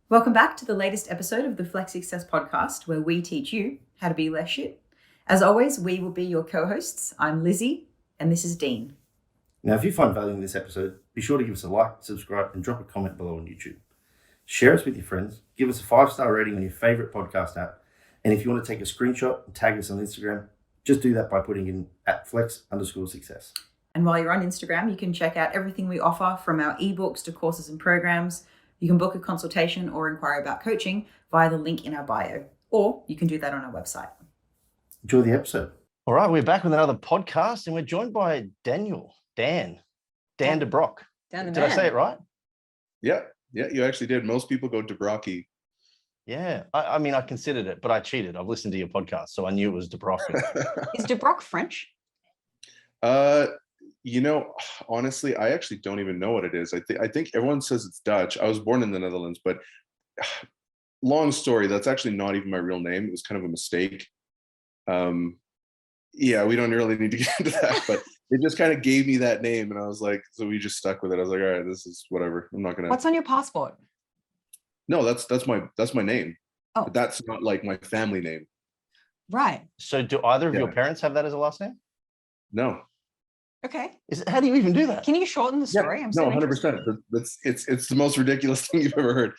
Welcome back to the latest episode of the Flex Success podcast, where we teach you how to be less shit. As always, we will be your co-hosts. I'm Lizzie, and this is Dean. Now, if you find value in this episode, be sure to give us a like, subscribe, and drop a comment below on YouTube. Share us with your friends, give us a 5-star rating on your favorite podcast app, and if you want to take a screenshot and tag us on Instagram, just do that by putting in @flex_success. And while you're on Instagram, you can check out everything we offer, from our ebooks to courses and programs. You can book a consultation or inquire about coaching via the link in our bio, or you can do that on our website. Enjoy the episode. All right, we're back with another podcast, and we're joined by Dan de Brock. Did I say it right? Yeah, you actually did. Most people go Dubrocky. Yeah, I mean, I considered it, but I cheated. I've listened to your podcast, so I knew it was de Brock. Is de Brock French? Honestly, I actually don't even know what it is. I think everyone says it's Dutch. I was born in the Netherlands, but long story, that's actually not even my real name. It was kind of a mistake. Yeah, we don't really need to get into that, but it just kind of gave me that name, and I was like, so we just stuck with it. I was like, all right, this is whatever. I'm not gonna. What's on your passport? No, that's my name. Oh, But that's not like my family name. right. So do either of your Yeah. parents have that as a last name? No. Okay. How do you even do that? Can you shorten the story? I'm so No, interested. 100%. It's the most ridiculous thing you've ever heard.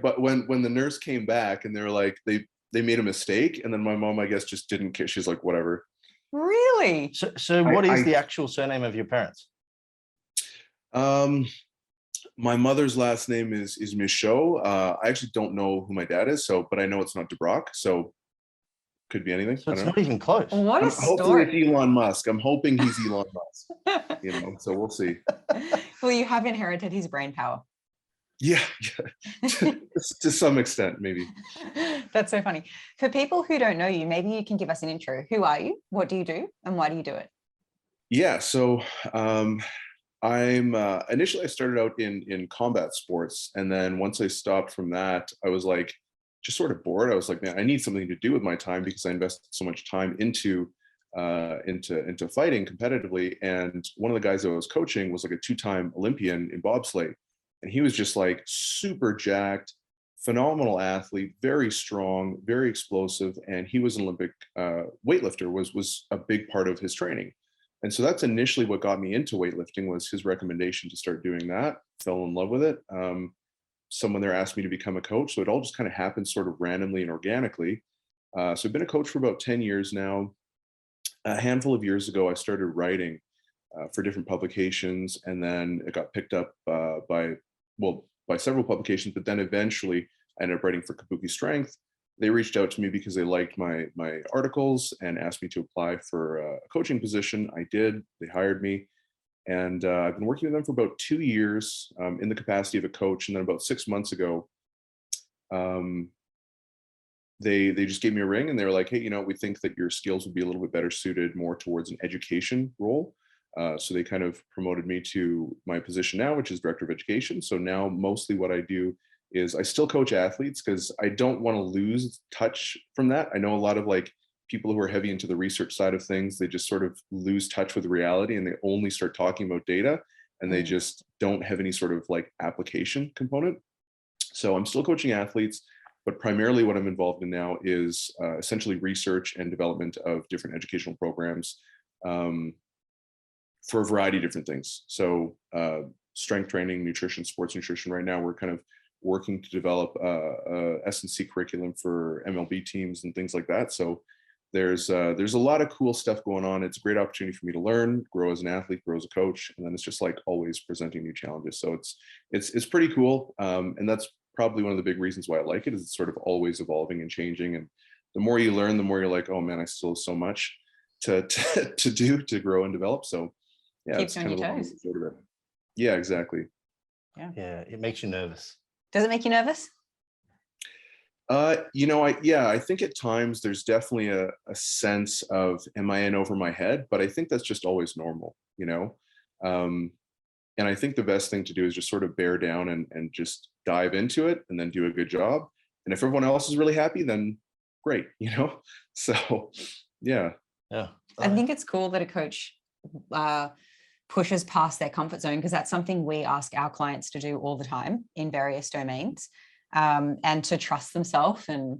But when the nurse came back and they were like, they made a mistake, and then my mom, I guess, just didn't care. She's like, whatever. Really? So what is the actual surname of your parents? My mother's last name is Michaud. I actually don't know who my dad is, but I know it's not DeBrock, so could be anything. So I it's don't not know. even close. What a Hopefully story. it's Elon Musk. I'm hoping he's Elon Musk. So we'll see. Well, you have inherited his brain power. Yeah. To some extent, maybe. That's so funny. For people who don't know you, maybe you can give us an intro. Who are you? What do you do? And why do you do it? Yeah, so I'm initially I started out in combat sports, and then once I stopped from that, I was like just sort of bored. I was like, man, I need something to do with my time, because I invested so much time into fighting competitively. And one of the guys I was coaching was like a 2-time Olympian in bobsleigh, and he was just like super jacked, phenomenal athlete, very strong, very explosive, and he was an Olympic weightlifter. Was a big part of his training. And so that's initially what got me into weightlifting, was his recommendation to start doing that. Fell in love with it. Someone there asked me to become a coach, so it all just kind of happened sort of randomly and organically. So I've been a coach for about 10 years now. A handful of years ago, I started writing for different publications, and then it got picked up by several publications. But then eventually, I ended up writing for Kabuki Strength. They reached out to me because they liked my articles and asked me to apply for a coaching position. I did. They hired me, and I've been working with them for about 2 years in the capacity of a coach. And then about 6 months ago, they just gave me a ring, and they were like, hey, we think that your skills would be a little bit better suited more towards an education role. So they kind of promoted me to my position now, which is director of education. So now mostly what I do is I still coach athletes, because I don't want to lose touch from that. I know a lot of like people who are heavy into the research side of things, they just sort of lose touch with reality, and they only start talking about data, and they just don't have any sort of like application component. So I'm still coaching athletes, but primarily what I'm involved in now is essentially research and development of different educational programs for a variety of different things. So strength training, nutrition, sports nutrition. Right now, we're kind of working to develop a S&C curriculum for MLB teams and things like that. So there's a lot of cool stuff going on. It's a great opportunity for me to learn, grow as an athlete, grow as a coach, and then it's just like always presenting new challenges. So it's pretty cool, and that's probably one of the big reasons why I like it, is it's sort of always evolving and changing. And the more you learn, the more you're like, oh man, I still have so much to do to grow and develop. So yeah, Keeps it's you on kind of your a long toes. sort of it. Yeah, exactly. Yeah, it makes you nervous. Does it make you nervous? I think at times there's definitely a sense of, am I in over my head? But I think that's just always normal. And I think the best thing to do is just sort of bear down and just dive into it, and then do a good job. And if everyone else is really happy, then great, So yeah. Yeah. I think it's cool that a coach pushes past their comfort zone, because that's something we ask our clients to do all the time in various domains, and to trust themselves and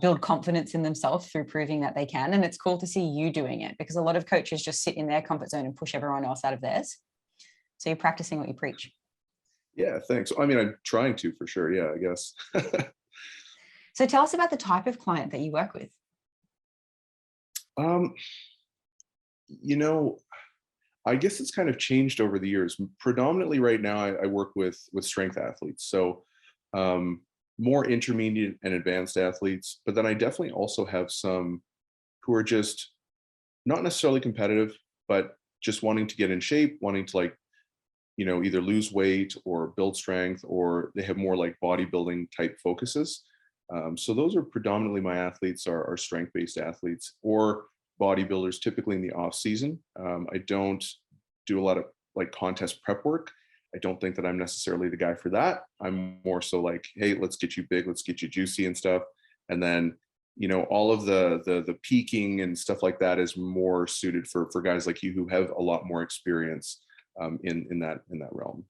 build confidence in themselves through proving that they can. And it's cool to see you doing it, because a lot of coaches just sit in their comfort zone and push everyone else out of theirs. So you're practicing what you preach. Yeah, thanks. I mean, I'm trying to, for sure. Yeah, I guess. So tell us about the type of client that you work with. You know, I guess it's kind of changed over the years. Predominantly right now, I work with strength athletes. So more intermediate and advanced athletes, but then I definitely also have some who are just not necessarily competitive, but just wanting to get in shape, wanting to, like, you know, either lose weight or build strength, or they have more like bodybuilding type focuses. So those are predominantly my athletes, are strength-based athletes or bodybuilders, typically in the off season. I don't do a lot of like contest prep work. I don't think that I'm necessarily the guy for that. I'm more so like, hey, let's get you big, let's get you juicy and stuff. And then, you know, all of the peaking and stuff like that is more suited for guys like you who have a lot more experience in that realm.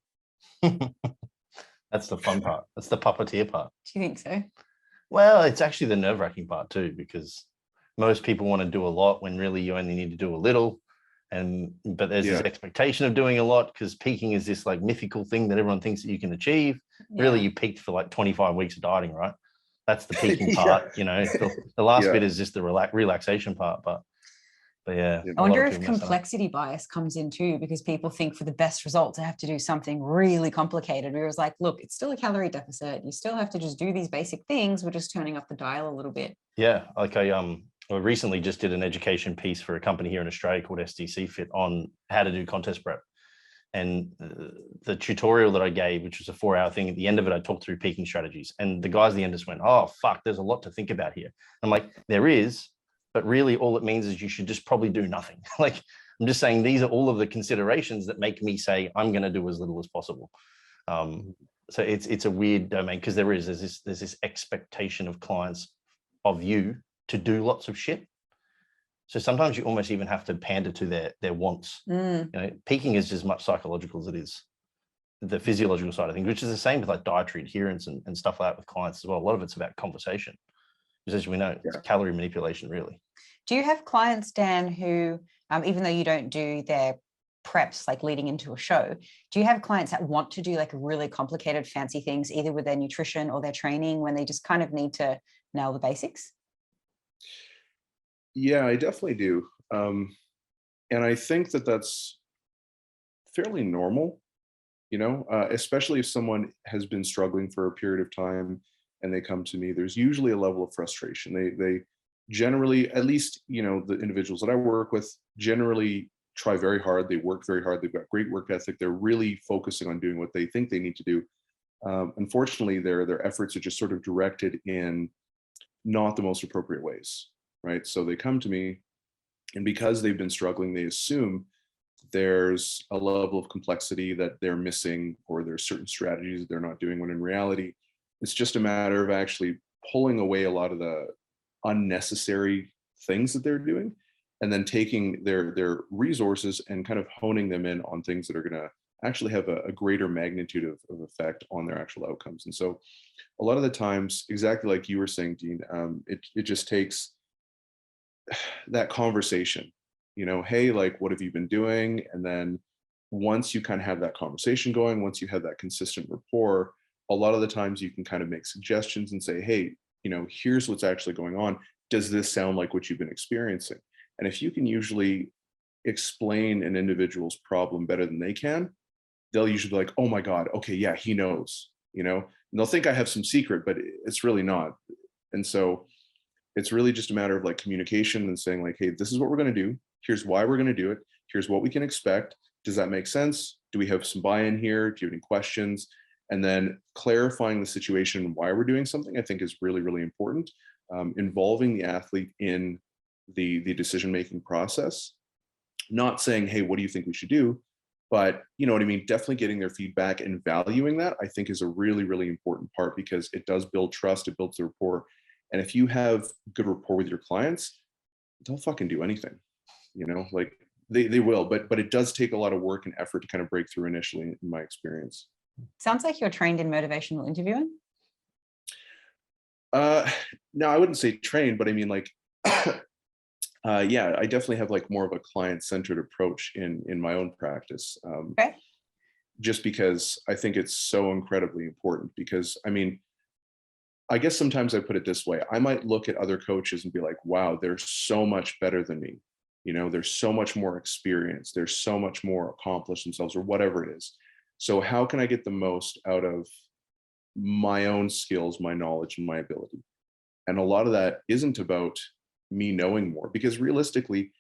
That's the fun part. That's the puppeteer part. Do you think so? Well, it's actually the nerve-wracking part too, because most people want to do a lot when really you only need to do a little. But there's this expectation of doing a lot, because peaking is this like mythical thing that everyone thinks that you can achieve. Yeah. Really, you peaked for like 25 weeks of dieting, right? That's the peaking part. You know, the last bit is just the relaxation part. But yeah, I wonder if complexity bias comes in too, because people think for the best results, I have to do something really complicated. Whereas like, look, it's still a calorie deficit. You still have to just do these basic things. We're just turning up the dial a little bit. Yeah. Like I recently just did an education piece for a company here in Australia called SDC Fit on how to do contest prep. And the tutorial that I gave, which was a 4-hour thing, at the end of it, I talked through peaking strategies. And the guys at the end just went, oh, fuck, there's a lot to think about here. I'm like, there is, but really all it means is you should just probably do nothing. Like, I'm just saying these are all of the considerations that make me say I'm going to do as little as possible. So it's a weird domain, because there's this expectation of clients of you to do lots of shit. So sometimes you almost even have to pander to their wants. You know, peaking is as much psychological as it is the physiological side of things, which is the same with like dietary adherence and stuff like that with clients as well. A lot of it's about conversation, because as we know, it's calorie manipulation, really. Do you have clients, Dan, who, even though you don't do their preps like leading into a show, do you have clients that want to do like really complicated, fancy things, either with their nutrition or their training, when they just kind of need to nail the basics? Yeah, I definitely do. And I think that that's fairly normal, you know, especially if someone has been struggling for a period of time and they come to me. There's usually a level of frustration. They generally, at least, you know, the individuals that I work with generally try very hard. They work very hard. They've got great work ethic. They're really focusing on doing what they think they need to do. Unfortunately, their efforts are just sort of directed in not the most appropriate ways. Right. So they come to me, and because they've been struggling, they assume there's a level of complexity that they're missing, or there's certain strategies that they're not doing, when in reality, it's just a matter of actually pulling away a lot of the unnecessary things that they're doing, and then taking their resources and kind of honing them in on things that are going to actually have a greater magnitude of effect on their actual outcomes. And so a lot of the times, exactly like you were saying, Dean, it just takes that conversation, you know, hey, like, what have you been doing? And then once you kind of have that conversation going, once you have that consistent rapport, a lot of the times you can kind of make suggestions and say, hey, you know, here's what's actually going on. Does this sound like what you've been experiencing? And if you can usually explain an individual's problem better than they can, they'll usually be like, oh my God, okay, yeah, he knows, you know, and they'll think I have some secret, but it's really not. And so it's really just a matter of like communication and saying like, hey, this is what we're going to do. Here's why we're going to do it. Here's what we can expect. Does that make sense? Do we have some buy-in here? Do you have any questions? And then clarifying the situation and why we're doing something, I think, is really, really important. Involving the athlete in the decision-making process, not saying, hey, what do you think we should do? But you know what I mean? Definitely getting their feedback and valuing that, I think, is a really, really important part, because it does build trust. It builds the rapport. And if you have good rapport with your clients, they'll fucking do anything, you know, like They will, but it does take a lot of work and effort to kind of break through initially, in my experience. Sounds like you're trained in motivational interviewing. No, I wouldn't say trained, but I mean, like, yeah, I definitely have like more of a client-centered approach in my own practice. Okay. Just because I think it's so incredibly important. Because I mean, I guess sometimes I put it this way: I might look at other coaches and be like, "Wow, they're so much better than me." You know, they're so much more experienced. They're so much more accomplished themselves, or whatever it is. So how can I get the most out of my own skills, my knowledge, and my ability? And a lot of that isn't about me knowing more, because realistically,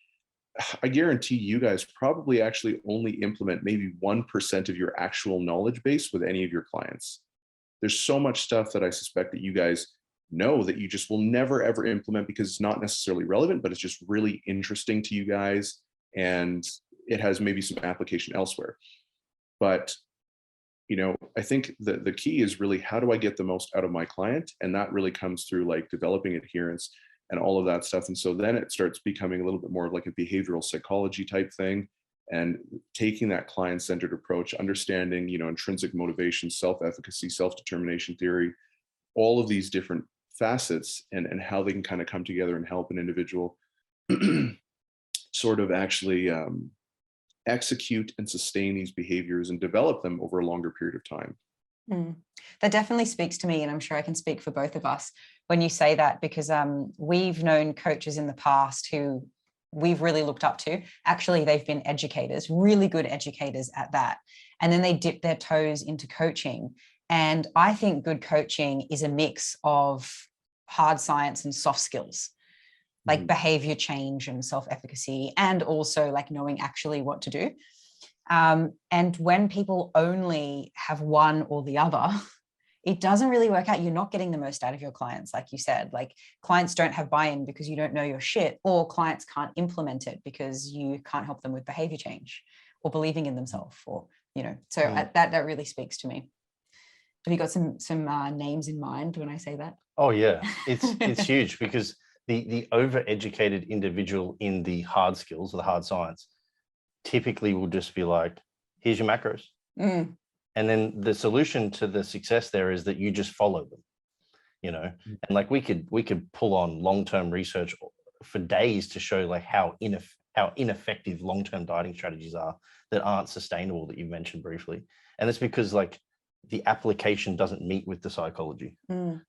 I guarantee you guys probably actually only implement maybe 1% of your actual knowledge base with any of your clients. There's so much stuff that I suspect that you guys know that you just will never ever implement because it's not necessarily relevant, but it's just really interesting to you guys, and it has maybe some application elsewhere. But you know, I think the key is really, how do I get the most out of my client? And that really comes through like developing adherence and all of that stuff. And so then it starts becoming a little bit more of like a behavioral psychology type thing, and taking that client-centered approach, understanding, you know, intrinsic motivation, self-efficacy, self-determination theory, all of these different facets, and how they can kind of come together and help an individual sort of actually execute and sustain these behaviors and develop them over a longer period of time. That definitely speaks to me, and I'm sure I can speak for both of us when you say that, because we've known coaches in the past who we've really looked up to. Actually, they've been educators, really good educators at that. And then they dip their toes into coaching. And I think good coaching is a mix of hard science and soft skills, like behavior change and self-efficacy, and also like knowing actually what to do. And when people only have one or the other, it doesn't really work out. You're not getting the most out of your clients. Like you said, like clients don't have buy-in because you don't know your shit, or clients can't implement it because you can't help them with behavior change or believing in themselves, or, you know, so that really speaks to me. Have you got some names in mind when I say that? Oh yeah, it's huge, because the over-educated individual in the hard skills or the hard science typically will just be like, here's your macros. And then the solution to the success there is that you just follow them, you know. And like we could pull on long-term research for days to show like how ineffective long-term dieting strategies are that aren't sustainable, that you mentioned briefly. And it's because like the application doesn't meet with the psychology.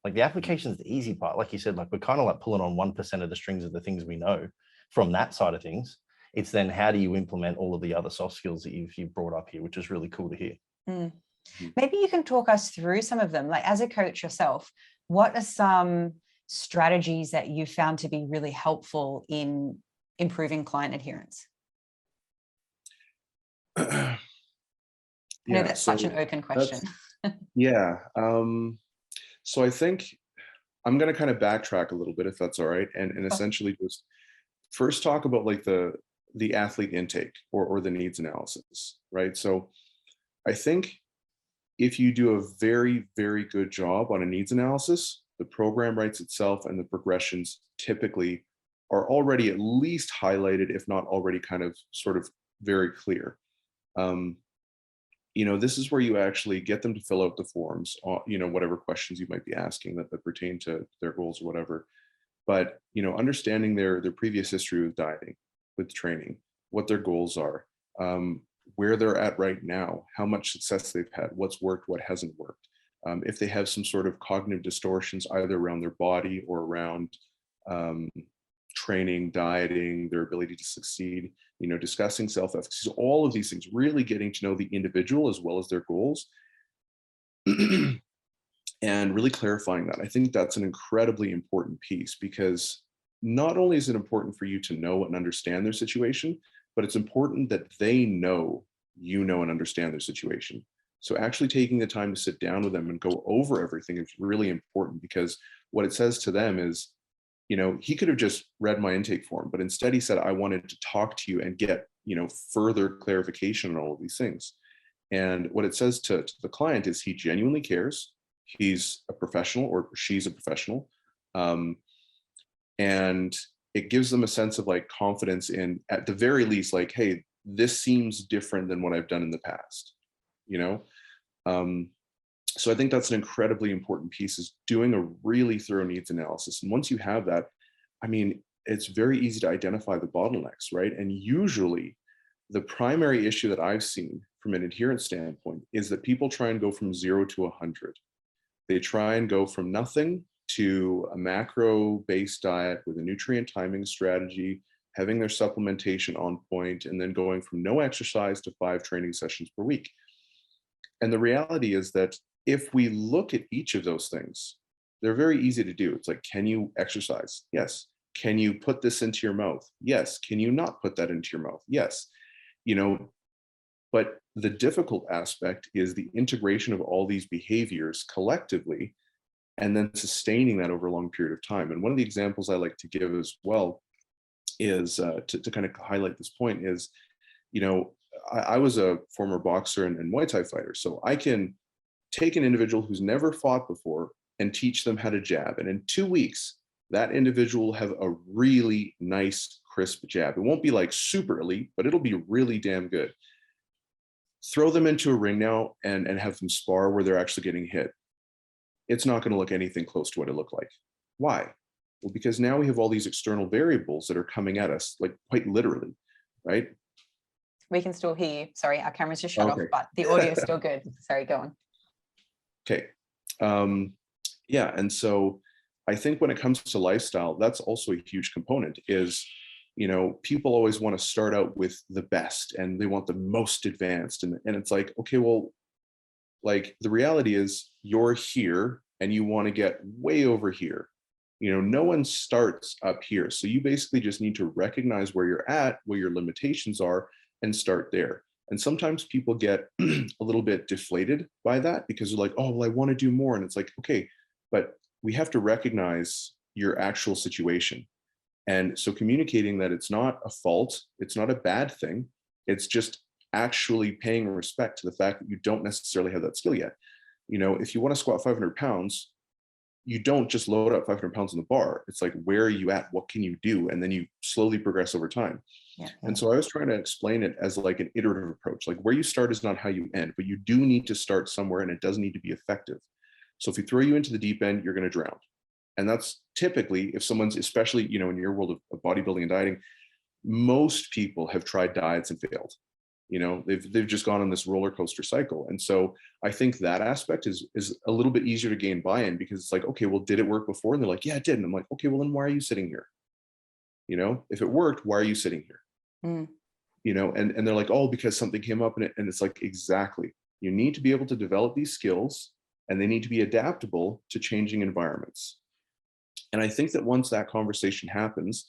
Like the application is the easy part. Like you said, like we're kind of like pulling on 1% of the strings of the things we know from that side of things. It's then how do you implement all of the other soft skills that you've brought up here, which is really cool to hear. Maybe you can talk us through some of them. Like as a coach yourself, what are some strategies that you found to be really helpful in improving client adherence? I know that's such an open question. Yeah. So I think I'm going to kind of backtrack a little bit, if that's all right, and essentially just first talk about like the athlete intake or the needs analysis, right? So I think if you do a very, very good job on a needs analysis, the program writes itself and the progressions typically are already at least highlighted, if not already kind of sort of very clear. You know, this is where you actually get them to fill out the forms, you know, whatever questions you might be asking that pertain to their goals or whatever. But, you know, understanding their previous history with dieting, with training, what their goals are, where they're at right now, how much success they've had, what's worked, what hasn't worked. If they have some sort of cognitive distortions, either around their body or around training, dieting, their ability to succeed, you know, discussing self-efficacy, all of these things, really getting to know the individual as well as their goals and really clarifying that. I think that's an incredibly important piece, because not only is it important for you to know and understand their situation, but it's important that they know you know and understand their situation. So actually taking the time to sit down with them and go over everything is really important, because what it says to them is, you know, he could have just read my intake form, but instead he said, I wanted to talk to you and get, you know, further clarification on all of these things. And what it says to the client is he genuinely cares. He's a professional, or she's a professional. And it gives them a sense of like confidence in, at the very least, like, hey, this seems different than what I've done in the past, you know? So I think that's an incredibly important piece, is doing a really thorough needs analysis. And once you have that, I mean, it's very easy to identify the bottlenecks, right? And usually the primary issue that I've seen from an adherence standpoint is that people try and go from 0 to 100. They try and go from nothing to a macro-based diet with a nutrient timing strategy, having their supplementation on point, and then going from no exercise to 5 training sessions per week. And the reality is that if we look at each of those things, they're very easy to do. It's like, can you exercise? Yes. Can you put this into your mouth? Yes. Can you not put that into your mouth? Yes. You know, but the difficult aspect is the integration of all these behaviors collectively, and then sustaining that over a long period of time. And one of the examples I like to give as well is to kind of highlight this point is, you know, I was a former boxer and Muay Thai fighter. So I can take an individual who's never fought before and teach them how to jab. And in 2 weeks, that individual will have a really nice, crisp jab. It won't be like super elite, but it'll be really damn good. Throw them into a ring now and have them spar where they're actually getting hit. It's not going to look anything close to what it looked like. Why? Well, because now we have all these external variables that are coming at us, like quite literally, right? We can still hear you. Sorry, our camera's just shut off, Okay. but the audio is still good. Sorry, go on. Okay. Yeah. And so I think when it comes to lifestyle, that's also a huge component is, you know, people always want to start out with the best and they want the most advanced. And it's like, okay, well, like the reality is you're here and you want to get way over here. You know, no one starts up here. So you basically just need to recognize where you're at, where your limitations are, and start there. And sometimes people get a little bit deflated by that because they're like, oh, well, I want to do more. And it's like, okay, but we have to recognize your actual situation. And so communicating that it's not a fault, it's not a bad thing, it's just actually paying respect to the fact that you don't necessarily have that skill yet. You know, if you want to squat 500 pounds, you don't just load up 500 pounds on the bar. It's like, where are you at? What can you do? And then you slowly progress over time. Yeah. And so I was trying to explain it as like an iterative approach. Like where you start is not how you end, but you do need to start somewhere and it does need to be effective. So if we throw you into the deep end, you're going to drown. And that's typically if someone's, especially, you know, in your world of bodybuilding and dieting, most people have tried diets and failed. You know, they've just gone on this roller coaster cycle. And so I think that aspect is a little bit easier to gain buy-in because it's like, okay, well, did it work before? And they're like, yeah, it did. And I'm like, okay, well, then why are you sitting here? You know, if it worked, why are you sitting here? You know, and they're like, oh, because something came up and it's like, exactly. You need to be able to develop these skills and they need to be adaptable to changing environments. And I think that once that conversation happens,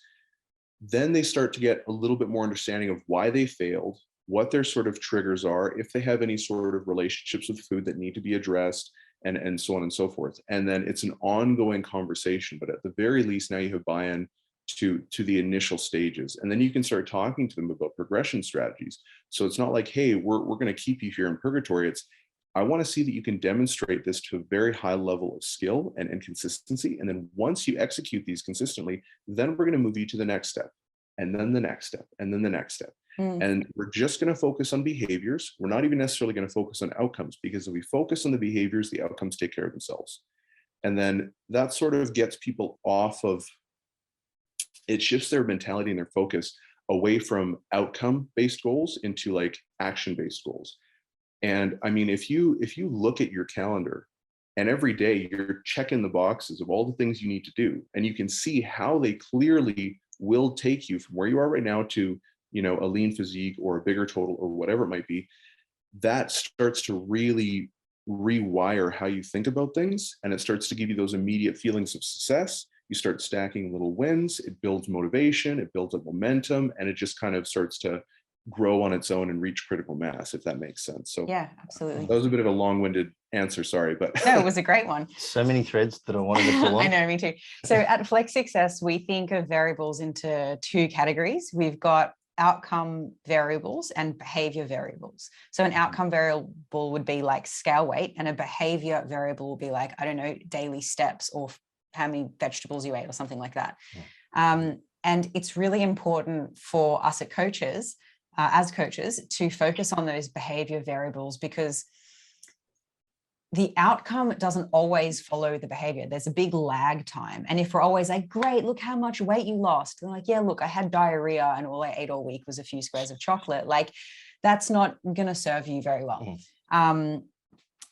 then they start to get a little bit more understanding of why they failed, what their sort of triggers are, if they have any sort of relationships with food that need to be addressed, and so on and so forth. And then it's an ongoing conversation, but at the very least, now you have buy-in to the initial stages. And then you can start talking to them about progression strategies. So it's not like, hey, we're going to keep you here in purgatory. It's, I want to see that you can demonstrate this to a very high level of skill and consistency. And then once you execute these consistently, then we're going to move you to the next step, and then the next step, and then the next step. And we're just going to focus on behaviors. We're not even necessarily going to focus on outcomes, because if we focus on the behaviors, the outcomes take care of themselves. And then that sort of gets people off of, it shifts their mentality and their focus away from outcome-based goals into like action-based goals. And I mean, if you look at your calendar and every day you're checking the boxes of all the things you need to do, and you can see how they clearly will take you from where you are right now to, you know, a lean physique or a bigger total or whatever it might be, that starts to really rewire how you think about things. And it starts to give you those immediate feelings of success. You start stacking little wins, it builds motivation, it builds up momentum, and it just kind of starts to grow on its own and reach critical mass, if that makes sense. So Yeah, absolutely. that was a bit of a long-winded answer, sorry, but No, it was a great one. So many threads that I wanted to pull on. I know, me too. So at Flex Success, we think of variables into 2 categories. We've got outcome variables and behavior variables. So an outcome variable would be like scale weight, and a behavior variable will be like, I don't know, daily steps or how many vegetables you ate or something like that. And it's really important for us as coaches, to focus on those behavior variables, because the outcome doesn't always follow the behavior. There's a big lag time. And if we're always like, great, look how much weight you lost. They're like, yeah, look, I had diarrhea and all I ate all week was a few squares of chocolate. Like, that's not going to serve you very well.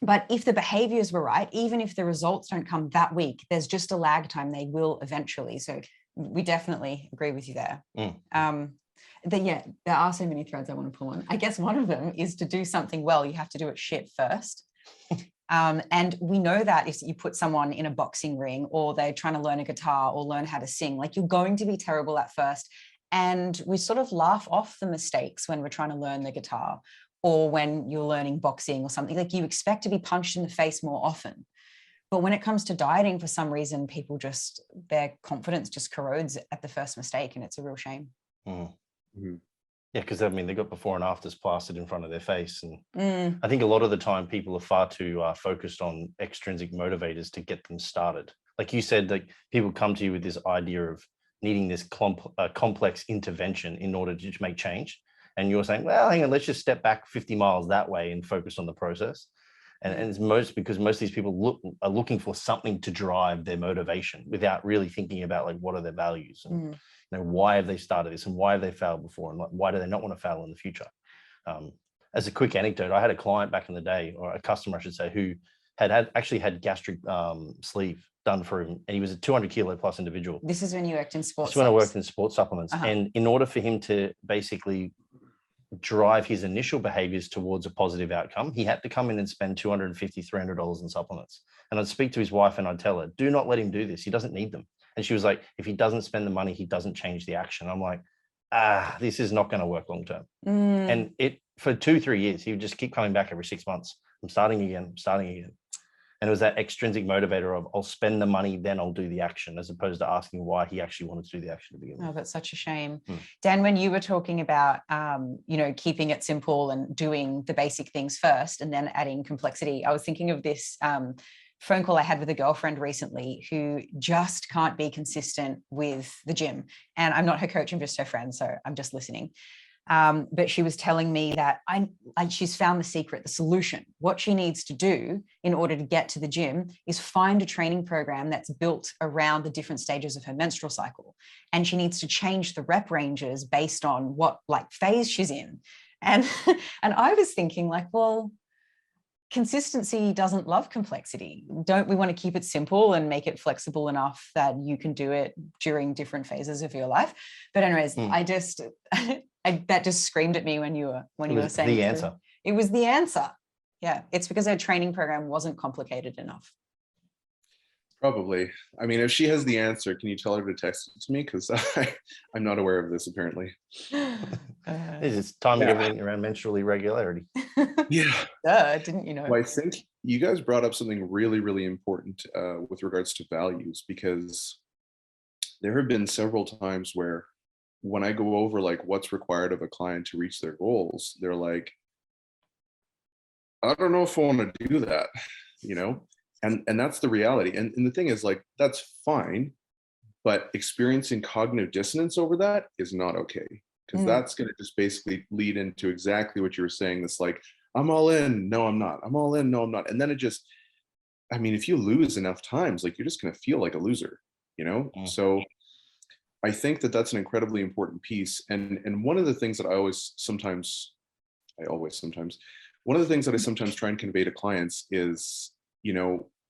But if the behaviors were right, even if the results don't come that week, there's just a lag time. They will eventually. So we definitely agree with you there. There are so many threads I want to pull on. I guess one of them is to do something well, you have to do it shit first. And we know that if you put someone in a boxing ring, or they're trying to learn a guitar or learn how to sing, like, you're going to be terrible at first. And we sort of laugh off the mistakes when we're trying to learn the guitar, or when you're learning boxing or something. Like, you expect to be punched in the face more often. But when it comes to dieting, for some reason, people just, their confidence just corrodes at the first mistake, and it's a real shame. Yeah, because I mean, they got before and afters plastered in front of their face. And I think a lot of the time people are far too focused on extrinsic motivators to get them started. Like you said, like, people come to you with this idea of needing this complex intervention in order to make change. And you're saying, well, hang on, let's just step back 50 miles that way and focus on the process. And it's because most of these people are looking for something to drive their motivation without really thinking about, like, what are their values, and why have they started this, and why have they failed before, and why do they not want to fail in the future. As a quick anecdote, I had a client back in the day, or a customer, I should say, who actually had gastric sleeve done for him, and he was a 200 kilo plus individual. This is when you worked in sports. That's when I worked in sports supplements. And in order for him to basically drive his initial behaviors towards a positive outcome, he had to come in and spend $250, $300 in supplements. And I'd speak to his wife and I'd tell her, do not let him do this. He doesn't need them. And she was like, if he doesn't spend the money, he doesn't change the action. I'm like, this is not going to work long term. And for 2-3 years, he would just keep coming back every 6 months. I'm starting again. And it was that extrinsic motivator of, I'll spend the money, then I'll do the action, as opposed to asking why he actually wanted to do the action to begin with. Oh, that's such a shame. Dan, when you were talking about, keeping it simple and doing the basic things first and then adding complexity, I was thinking of this phone call I had with a girlfriend recently who just can't be consistent with the gym. And I'm not her coach, I'm just her friend, so I'm just listening. But she was telling me that she's found the secret, the solution. What she needs to do in order to get to the gym is find a training program that's built around the different stages of her menstrual cycle. And she needs to change the rep ranges based on what, like, phase she's in. And I was thinking, like, well, consistency doesn't love complexity. Don't we want to keep it simple and make it flexible enough that you can do it during different phases of your life? But anyways, that just screamed at me when you were saying the answer. It was the answer. Yeah, it's because our training program wasn't complicated enough. Probably. I mean, if she has the answer, can you tell her to text it to me? Because I'm not aware of this, apparently. It's timing everything around menstrual irregularity. Yeah. Didn't you know? Well, I think you guys brought up something really, really important with regards to values, because there have been several times where when I go over, like, what's required of a client to reach their goals, they're like, I don't know if I want to do that, and that's the reality. And the thing is, like, that's fine, but experiencing cognitive dissonance over that is not okay, because that's going to just basically lead into exactly what you were saying. This, like, I'm all in, no, I'm not. I'm all in, no, I'm not. And then it just, I mean, if you lose enough times, like, you're just going to feel like a loser, So I think that that's an incredibly important piece. And one of the things that one of the things that I sometimes try and convey to clients is,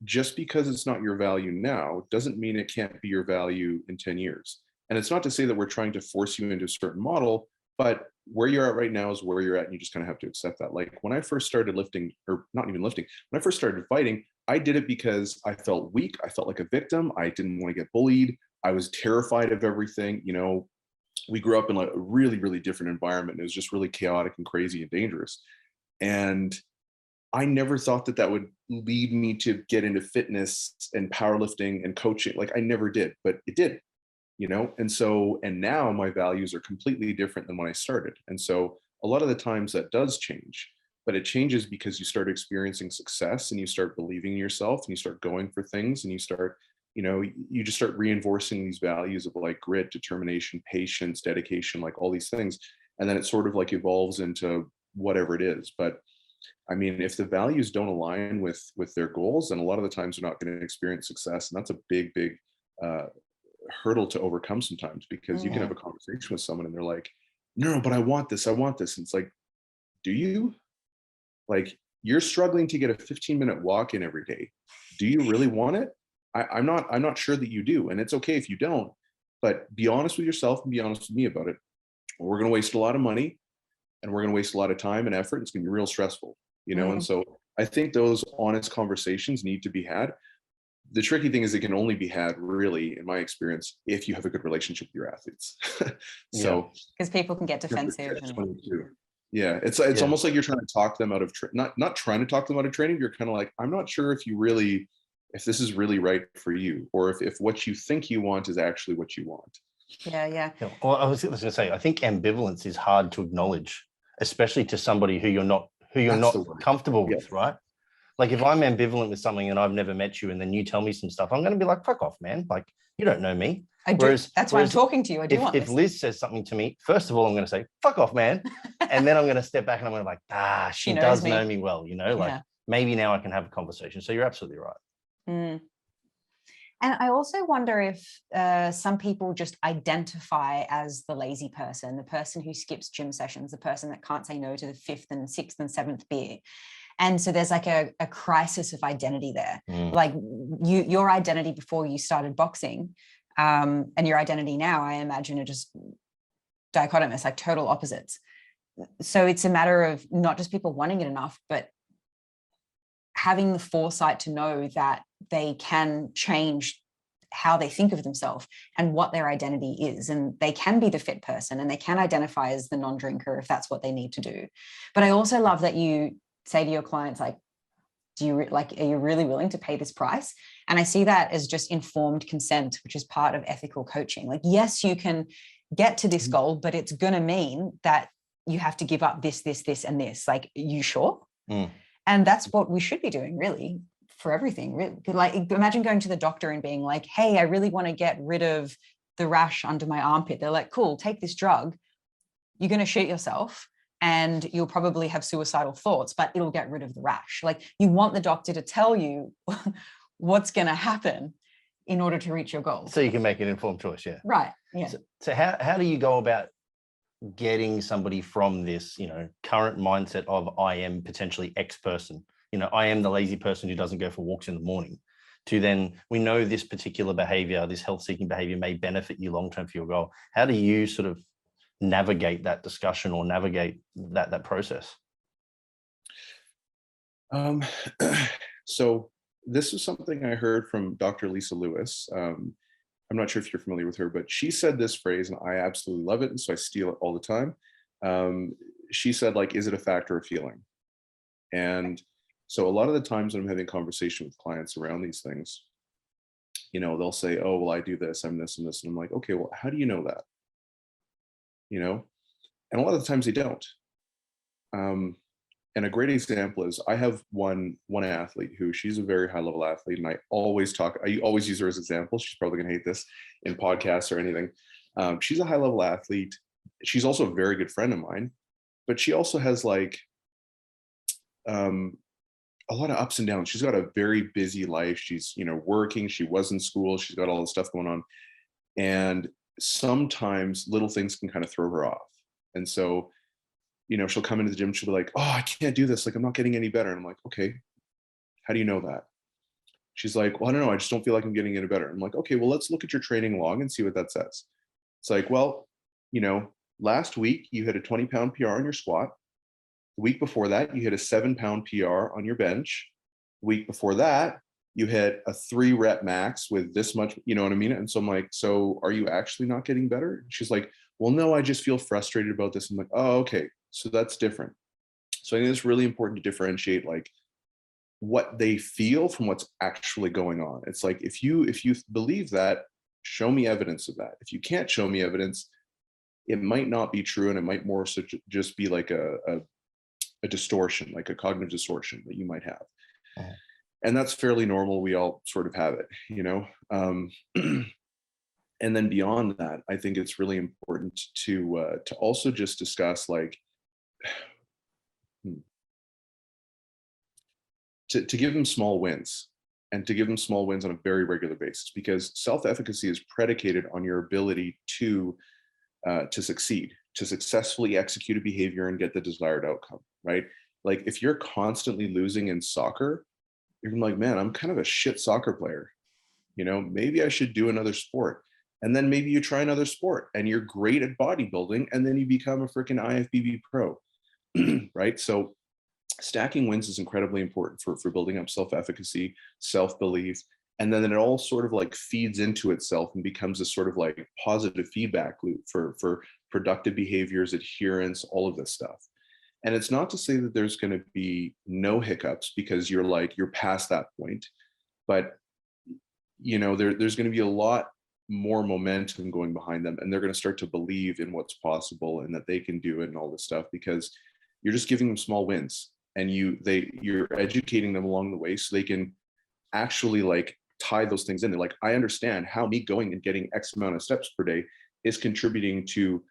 just because it's not your value now doesn't mean it can't be your value in 10 years. And it's not to say that we're trying to force you into a certain model, but where you're at right now is where you're at, and you just kind of have to accept that. Like, when I first started lifting, or not even lifting, when I first started fighting, I did it because I felt weak. I felt like a victim. I didn't want to get bullied. I was terrified of everything. We grew up in, like, a really, really different environment. It was just really chaotic and crazy and dangerous. And I never thought that would lead me to get into fitness and powerlifting and coaching. Like, I never did, but it did, and now my values are completely different than when I started. And so a lot of the times that does change, but it changes because you start experiencing success and you start believing in yourself and you start going for things and you start you know, you just start reinforcing these values of like grit, determination, patience, dedication, like all these things. And then it sort of like evolves into whatever it is. But I mean, if the values don't align with their goals, then a lot of the times they're not going to experience success. And that's a big uh, hurdle to overcome sometimes, because you can have a conversation with someone and they're like, no, but I want this. And it's like, do you? Like, you're struggling to get a 15-minute walk in every day. Do you really want it? I'm not sure that you do. And it's okay if you don't, but be honest with yourself and be honest with me about it. We're going to waste a lot of money, and we're going to waste a lot of time and effort. It's going to be real stressful, you know? And so I think those honest conversations need to be had. The tricky thing is it can only be had, really, in my experience, if you have a good relationship with your athletes. So because people can get defensive. Yeah, it's almost like you're trying to talk them out of not trying to talk them out of training. You're kind of like, I'm not sure if this is really right for you, or if what you think you want is actually what you want. Yeah. Well, I was going to say, I think ambivalence is hard to acknowledge, especially to somebody who you're not comfortable with, right? Like, if I'm ambivalent with something and I've never met you, and then you tell me some stuff, I'm going to be like, fuck off, man. Like, you don't know me. That's why I'm talking to you. I do want if this. Liz says something to me, first of all, I'm going to say, fuck off, man. And then I'm going to step back and I'm going to be like, she does know me well, you know, like maybe now I can have a conversation. So you're absolutely right. And I also wonder if some people just identify as the lazy person, the person who skips gym sessions, the person that can't say no to the 5th and 6th and 7th beer. And so there's like a crisis of identity there. Like your identity before you started boxing and your identity now, I imagine, are just dichotomous, like total opposites. So it's a matter of not just people wanting it enough, but having the foresight to know that they can change how they think of themselves and what their identity is. And they can be the fit person, and they can identify as the non-drinker if that's what they need to do. But I also love that you say to your clients, like, are you really willing to pay this price? And I see that as just informed consent, which is part of ethical coaching. Like, yes, you can get to this goal, but it's going to mean that you have to give up this, and this. Like, you sure? And that's what we should be doing, really, for everything. Really. Like, imagine going to the doctor and being like, hey, I really want to get rid of the rash under my armpit. They're like, cool, take this drug. You're going to shit yourself, and you'll probably have suicidal thoughts, but it'll get rid of the rash. Like, you want the doctor to tell you what's going to happen in order to reach your goals. So you can make an informed choice, yeah. Right, yeah. So how do you go about getting somebody from this, you know, current mindset of I am potentially X person, you know, I am the lazy person who doesn't go for walks in the morning, to then, we know this particular behavior, this health-seeking behavior may benefit you long-term for your goal. How do you sort of navigate that discussion or navigate that process? So this is something I heard from Dr. Lisa Lewis. I'm not sure if you're familiar with her, but she said this phrase, and I absolutely love it, and so I steal it all the time. She said, like, is it a fact or a feeling? And so a lot of the times when I'm having conversation with clients around these things, you know, they'll say, oh, well, I do this, I'm this and this. And I'm like, okay, well, how do you know that? You know? And a lot of the times they don't. And a great example is I have one athlete who, she's a very high level athlete, and I always use her as example. She's probably gonna hate this in podcasts or anything. She's a high level athlete. She's also a very good friend of mine, but she also has like a lot of ups and downs. She's got a very busy life. She's, you know, working, she was in school, she's got all this stuff going on. And sometimes little things can kind of throw her off. And so, you know, she'll come into the gym, she'll be like, oh, I can't do this. Like, I'm not getting any better. And I'm like, okay, how do you know that? She's like, well, I don't know. I just don't feel like I'm getting any better. I'm like, okay, well, let's look at your training log and see what that says. It's like, well, you know, last week you hit a 20-pound PR on your squat. The week before that, you hit a 7-pound PR on your bench. The week before that, you hit a 3-rep max with this much, you know what I mean? And so I'm like, so are you actually not getting better? She's like, well, no, I just feel frustrated about this. I'm like, oh, okay. So that's different. So I think it's really important to differentiate like what they feel from what's actually going on. It's like, if you believe that, show me evidence of that. If you can't show me evidence, it might not be true, and it might more so just be like a distortion, like a cognitive distortion that you might have. And that's fairly normal. We all sort of have it, you know. And then beyond that, I think it's really important to also just discuss, like, to give them small wins, and to give them small wins on a very regular basis, because self-efficacy is predicated on your ability to succeed, to successfully execute a behavior and get the desired outcome, right? Like, if you're constantly losing in soccer, you're like, man, I'm kind of a shit soccer player. You know, maybe I should do another sport. And then maybe you try another sport and you're great at bodybuilding, and then you become a freaking IFBB pro, right? So stacking wins is incredibly important for building up self-efficacy, self-belief, and then it all sort of like feeds into itself and becomes a sort of like positive feedback loop for productive behaviors, adherence, all of this stuff. And it's not to say that there's going to be no hiccups, because you're past that point, but you know, there's going to be a lot more momentum going behind them, and they're going to start to believe in what's possible and that they can do it and all this stuff, because you're just giving them small wins, and you're educating them along the way so they can actually like tie those things in. They're like, I understand how me going and getting X amount of steps per day is contributing to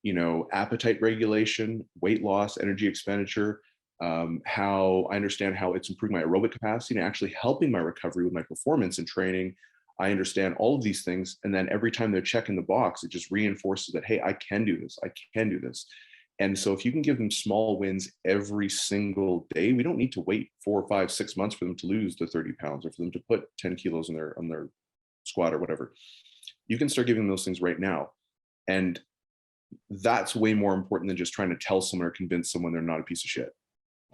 you know, appetite regulation, weight loss, energy expenditure, how I understand how it's improving my aerobic capacity and actually helping my recovery with my performance and training. I understand all of these things. And then every time they're checking the box, it just reinforces that, hey, I can do this. I can do this. And so if you can give them small wins every single day, we don't need to wait 4 or 5, 6 months for them to lose the 30 pounds or for them to put 10 kilos on their squat or whatever. You can start giving them those things right now. And that's way more important than just trying to tell someone or convince someone they're not a piece of shit.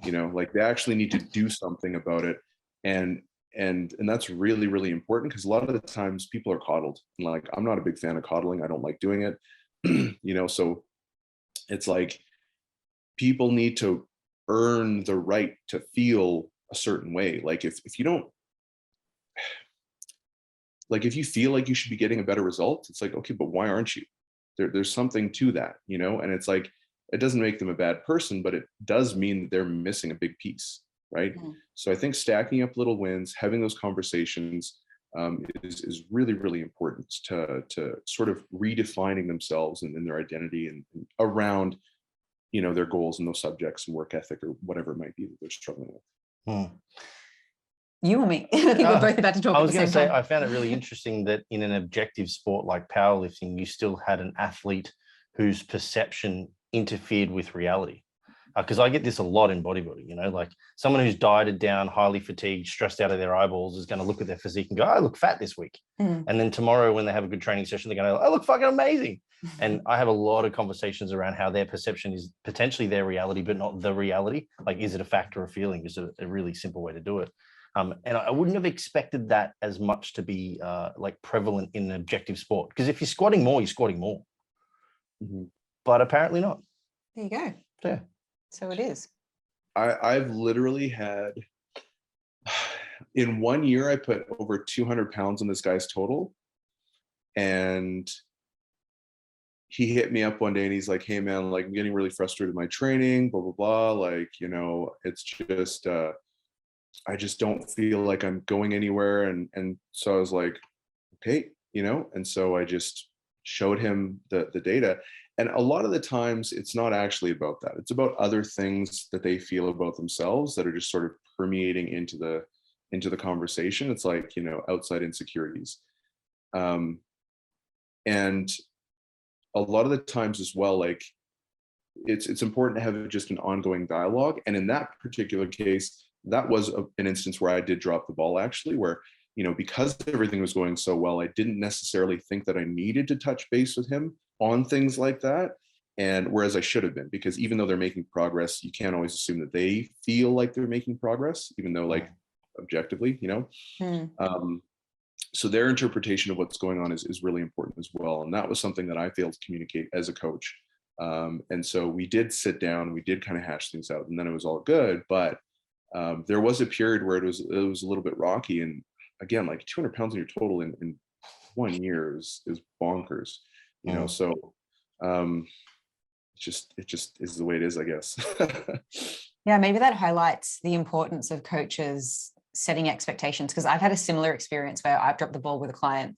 You know, like, they actually need to do something about it. And that's really, really important, because a lot of the times people are coddled. And like, I'm not a big fan of coddling. I don't like doing it. You know, so it's like, people need to earn the right to feel a certain way. Like, if you don't, like, if you feel like you should be getting a better result, it's like, okay, but why aren't you? There's something to that, you know? And it's like, it doesn't make them a bad person, but it does mean that they're missing a big piece, right? Mm. So I think stacking up little wins, having those conversations is really, really important to sort of redefining themselves and their identity and around, you know, their goals and those subjects and work ethic or whatever it might be that they're struggling with. You or me? I think we're both about to talk. I at was the going to same say, time. I found it really interesting that in an objective sport like powerlifting, you still had an athlete whose perception interfered with reality. Because I get this a lot in bodybuilding, you know, like someone who's dieted down, highly fatigued, stressed out of their eyeballs is going to look at their physique and go, I look fat this week. And then tomorrow when they have a good training session, they're going to, I look fucking amazing. And I have a lot of conversations around how their perception is potentially their reality, but not the reality. Like, is it a fact or a feeling? Is a really simple way to do it. And I wouldn't have expected that as much to be like prevalent in an objective sport. Because if you're squatting more, you're squatting more. But apparently not. There you go. Yeah. So it is. I've literally had, in 1 year, I put over 200 pounds on this guy's total. And he hit me up one day and he's like, hey man, like, I'm getting really frustrated with my training, blah, blah, blah. Like, you know, it's just, I just don't feel like I'm going anywhere. And so I was like, okay, you know, and so I just showed him the data. And a lot of the times it's not actually about that. It's about other things that they feel about themselves that are just sort of permeating into the conversation. It's like, you know, outside insecurities. And a lot of the times as well, like, it's important to have just an ongoing dialogue. And in that particular case, that was an instance where I did drop the ball, actually, where, you know, because everything was going so well, I didn't necessarily think that I needed to touch base with him on things like that. And whereas I should have been, because even though they're making progress, you can't always assume that they feel like they're making progress, even though, like, objectively, you know. So their interpretation of what's going on is really important as well. And that was something that I failed to communicate as a coach. And so we did sit down, we did kind of hash things out, and then it was all good. But there was a period where it was a little bit rocky. And again, like, 200 pounds in your total in 1 year is bonkers, you know. So it just is the way it is, I guess. Yeah, maybe that highlights the importance of coaches setting expectations, because I've had a similar experience where I've dropped the ball with a client.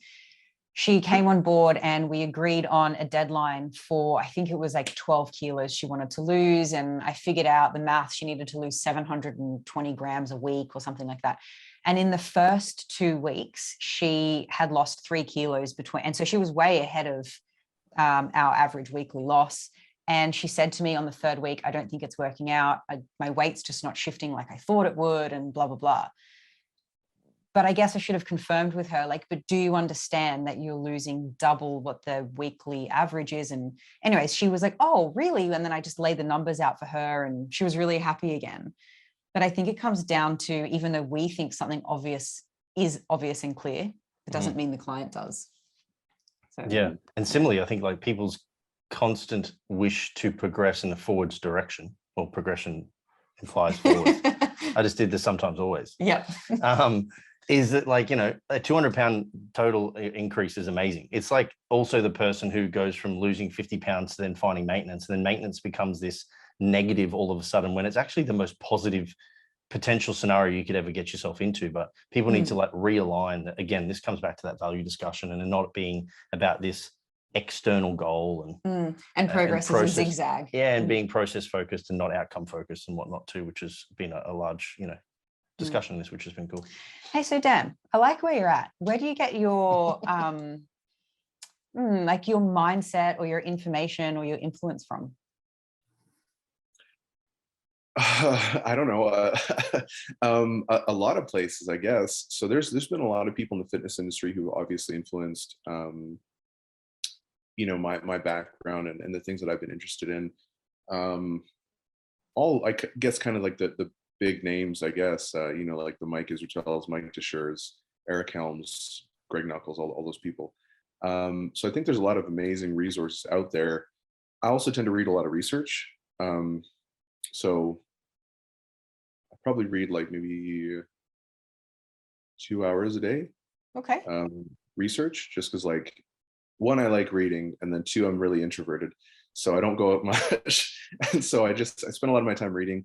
She came on board and we agreed on a deadline for, I think it was like 12 kilos she wanted to lose. And I figured out the math, she needed to lose 720 grams a week or something like that. And in the first 2 weeks, she had lost 3 kilos between. And so she was way ahead of our average weekly loss. And she said to me on the 3rd week, I don't think it's working out. My weight's just not shifting like I thought it would, and blah, blah, blah. But I guess I should have confirmed with her, like, but do you understand that you're losing double what the weekly average is? And anyways, she was like, oh, really? And then I just laid the numbers out for her and she was really happy again. But I think it comes down to, even though we think something obvious is obvious and clear, it doesn't mean the client does. So, Yeah. And similarly, I think like people's constant wish to progress in the forwards direction, or progression implies forward. I just did the sometimes always. Yep. Is that like, you know, a 200-pound total increase is amazing. It's like also the person who goes from losing 50 pounds to then finding maintenance, and then maintenance becomes this negative all of a sudden, when it's actually the most positive potential scenario you could ever get yourself into. But people need to like realign. Again, this comes back to that value discussion, and not being about this external goal and progress is a zigzag. Yeah, and being process focused and not outcome focused and whatnot too, which has been a large, you know, discussion on this, which has been cool. Hey, so Dan, I like where you're at. Where do you get your like your mindset or your information or your influence from? I don't know. A lot of places, I guess. So there's been a lot of people in the fitness industry who obviously influenced, you know, my background and the things that I've been interested in. All I guess kind of like the big names, I guess. You know, like the Mike Israetels, Mike Deschures, Eric Helms, Greg Knuckles, all those people. So I think there's a lot of amazing resources out there. I also tend to read a lot of research. So I probably read like maybe 2 hours a day. Okay. Research, just because like, one, I like reading, and then 2, I'm really introverted, so I don't go out much. And so I spend a lot of my time reading.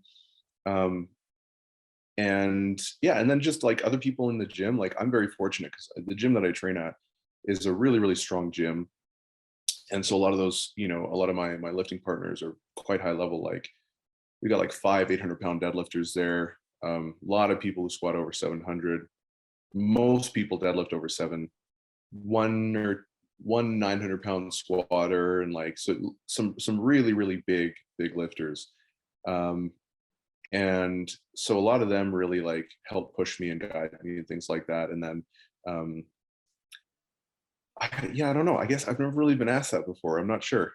And yeah, and then just like other people in the gym, like I'm very fortunate because the gym that I train at is a really, really strong gym. And so a lot of those, you know, a lot of my lifting partners are quite high level. Like we got like 5 800-pound deadlifters there. A lot of people who squat over 700. Most people deadlift over 7. One 900-pound squatter, and like so some really, really big lifters. And so a lot of them really like help push me and guide me and things like that. And then I don't know. I guess I've never really been asked that before. I'm not sure.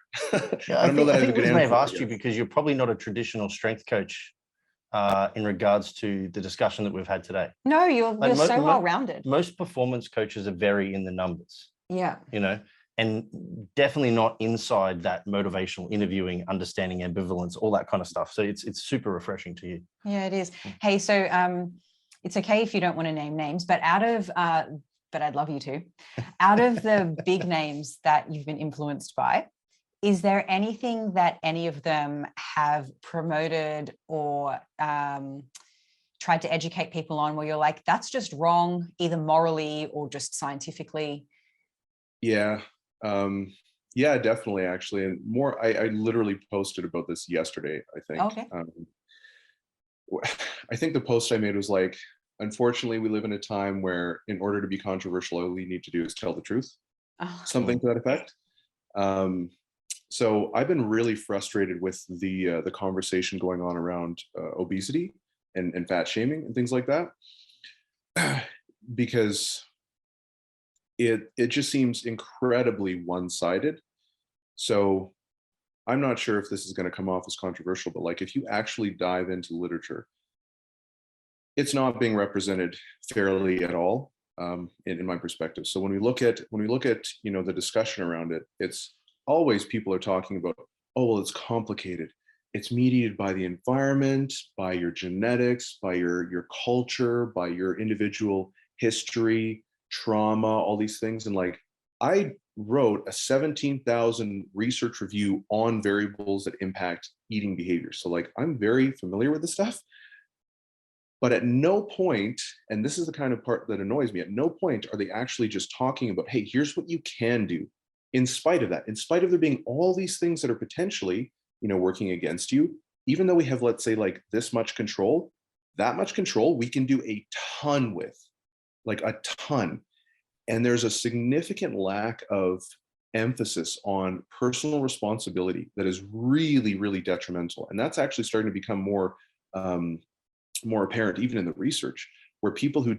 Yeah, I don't know that I think have a good we may have answer, asked you because you're probably not a traditional strength coach in regards to the discussion that we've had today. No, you're Like so well-rounded. Most performance coaches are very in the numbers, Yeah. you know, and definitely not inside that motivational interviewing, understanding ambivalence, all that kind of stuff. So it's super refreshing to you. Yeah, it is. Hey, so it's okay if you don't want to name names, but but I'd love you to. Out of the big names that you've been influenced by, is there anything that any of them have promoted or tried to educate people on where you're like, that's just wrong, either morally or just scientifically? Yeah. Yeah, definitely, actually. And more, I literally posted about this yesterday, I think. Okay. I think the post I made was like, unfortunately, we live in a time where in order to be controversial, all you need to do is tell the truth. Oh. Something to that effect. So I've been really frustrated with the conversation going on around obesity and fat shaming and things like that, because it just seems incredibly one-sided. So I'm not sure if this is going to come off as controversial, but like if you actually dive into literature, it's not being represented fairly at all, in my perspective. So when we look at you know the discussion around it, it's always people are talking about, oh well, it's complicated. It's mediated by the environment, by your genetics, by your culture, by your individual history, trauma, all these things. And like I wrote a 17,000 research review on variables that impact eating behavior. So like I'm very familiar with this stuff. But at no point, and this is the kind of part that annoys me, at no point are they actually just talking about, hey, here's what you can do in spite of that, in spite of there being all these things that are potentially, working against you. Even though we have, let's say, like this much control, that much control we can do a ton with, like a ton. And there's a significant lack of emphasis on personal responsibility that is really, really detrimental. And that's actually starting to become more apparent even in the research, where people who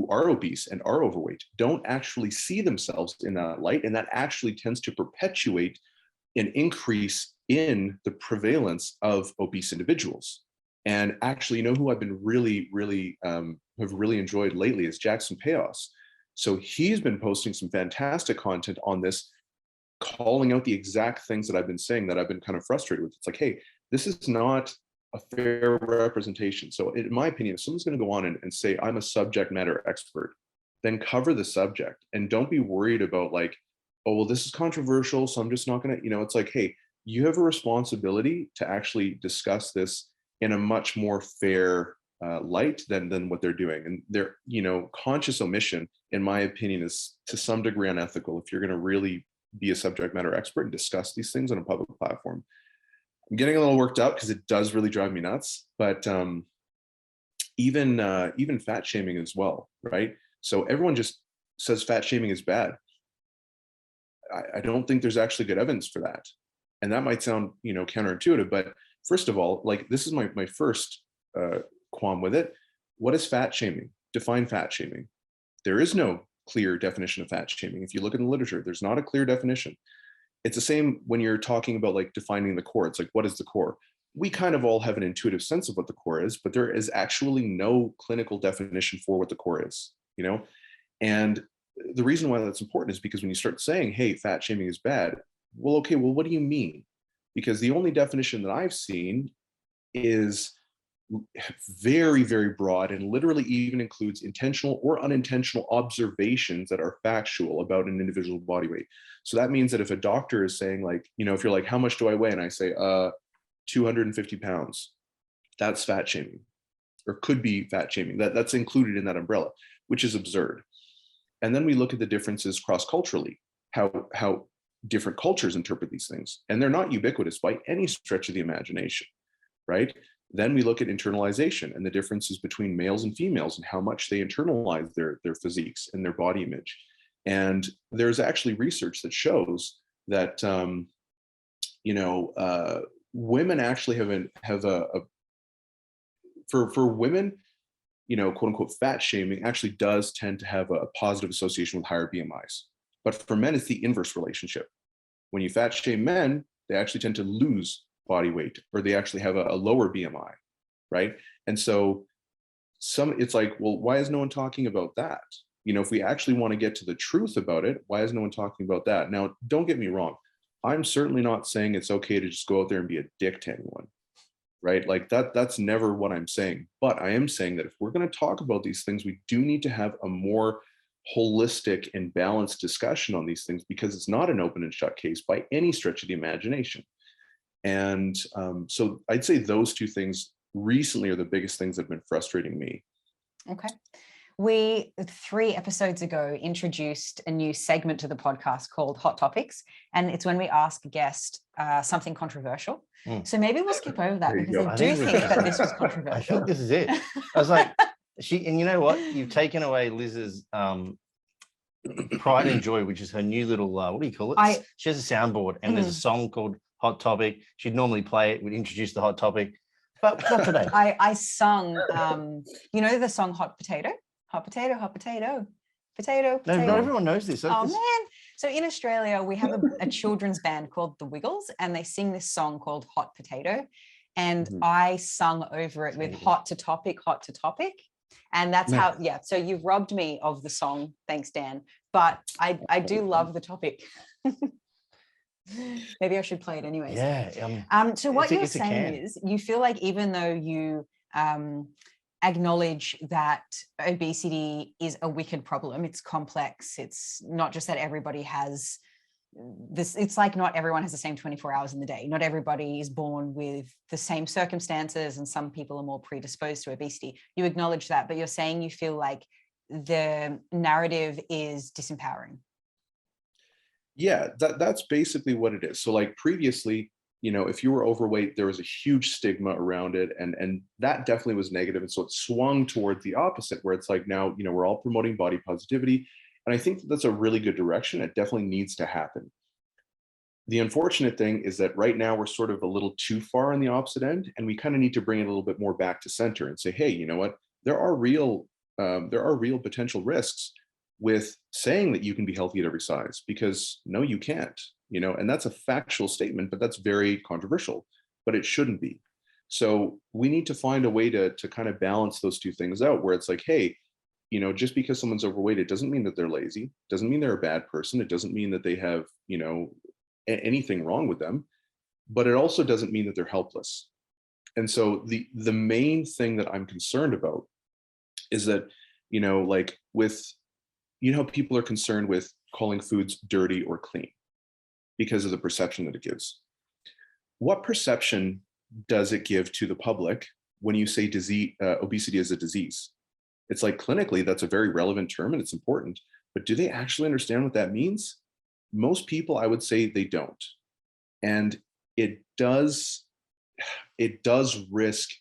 are obese and are overweight don't actually see themselves in that light. And that actually tends to perpetuate an increase in the prevalence of obese individuals. And actually, who I've been really, really have really enjoyed lately is Jackson Payos. So he's been posting some fantastic content on this, calling out the exact things that I've been saying that I've been kind of frustrated with. It's like, hey, this is not a fair representation. So in my opinion, if someone's going to go on and say, I'm a subject matter expert, then cover the subject and don't be worried about like, oh, well, this is controversial, so I'm just not going to, it's like, hey, you have a responsibility to actually discuss this in a much more fair light than what they're doing. And their, conscious omission, in my opinion, is to some degree unethical if you're going to really be a subject matter expert and discuss these things on a public platform. I'm getting a little worked up because it does really drive me nuts, but even fat shaming as well, right? So everyone just says fat shaming is bad. I don't think there's actually good evidence for that. And that might sound, counterintuitive, but first of all, like this is my first qualm with it. What is fat shaming? Define fat shaming. There is no clear definition of fat shaming. If you look in the literature, there's not a clear definition. It's the same when you're talking about like defining the core. It's like, what is the core? We kind of all have an intuitive sense of what the core is, but there is actually no clinical definition for what the core is, And the reason why that's important is because when you start saying, hey, fat shaming is bad, well, okay, well, what do you mean? Because the only definition that I've seen is very, very broad and literally even includes intentional or unintentional observations that are factual about an individual body weight. So that means that if a doctor is saying like, if you're like, how much do I weigh? And I say, 250 pounds, that's fat shaming, or could be fat shaming. That's included in that umbrella, which is absurd. And then we look at the differences cross-culturally, how different cultures interpret these things. And they're not ubiquitous by any stretch of the imagination, right? Then we look at internalization and the differences between males and females and how much they internalize their physiques and their body image. And there's actually research that shows that, women actually for women, quote unquote, fat shaming actually does tend to have a positive association with higher BMIs. But for men, it's the inverse relationship. When you fat shame men, they actually tend to lose body weight, or they actually have a lower BMI, right? And so it's like, well, why is no one talking about that? If we actually want to get to the truth about it, why is no one talking about that? Now, don't get me wrong. I'm certainly not saying it's okay to just go out there and be a dick to anyone, right? Like that's never what I'm saying. But I am saying that if we're going to talk about these things, we do need to have a more holistic and balanced discussion on these things, because it's not an open and shut case by any stretch of the imagination. And so I'd say those two things recently are the biggest things that have been frustrating me. Okay. We 3 episodes ago introduced a new segment to the podcast called Hot Topics, and it's when we ask a guest something controversial. So maybe we'll skip over that because I do think that this was controversial. I think this is it. I was like, and you know what? You've taken away Liz's pride and joy, which is her new little, what do you call it? She has a soundboard, and there's a song called Hot Topic. She'd normally play it. We'd introduce the hot topic, but not today. I sung, the song Hot Potato? Hot potato, hot potato, potato, potato. No, not everyone knows this. Oh, man. So in Australia, we have a children's band called The Wiggles, and they sing this song called Hot Potato. And I sung over it with hot to topic. And that's how, so you've robbed me of the song. Thanks, Dan. But I do love the topic. Maybe I should play it anyways. Yeah. So what you're saying is you feel like even though you acknowledge that obesity is a wicked problem, it's complex, it's not just that everybody has it's like not everyone has the same 24 hours in the day. Not everybody is born with the same circumstances, and some people are more predisposed to obesity. You acknowledge that, but you're saying you feel like the narrative is disempowering. Yeah, that's basically what it is. So like previously, you know, if you were overweight, there was a huge stigma around it, and that definitely was negative. And so it swung towards the opposite, where it's like now, you know, we're all promoting body positivity. And I think that's a really good direction. It definitely needs to happen. The unfortunate thing is that right now we're sort of a little too far on the opposite end, and we kind of need to bring it a little bit more back to center and say, hey, you know what? There are real potential risks with saying that you can be healthy at every size, because no, you can't. You know, and that's a factual statement, but that's very controversial. But it shouldn't be. So we need to find a way to kind of balance those two things out, where it's like, hey, you know, just because someone's overweight, it doesn't mean that they're lazy, doesn't mean they're a bad person, it doesn't mean that they have, you know, anything wrong with them, but it also doesn't mean that they're helpless. And so the main thing that I'm concerned about is that, you know, like with, you know, people are concerned with calling foods dirty or clean because of the perception that it gives. What perception does it give to the public when you say obesity is a disease? It's like clinically, that's a very relevant term and it's important, but do they actually understand what that means? Most people, I would say, they don't. And it does risk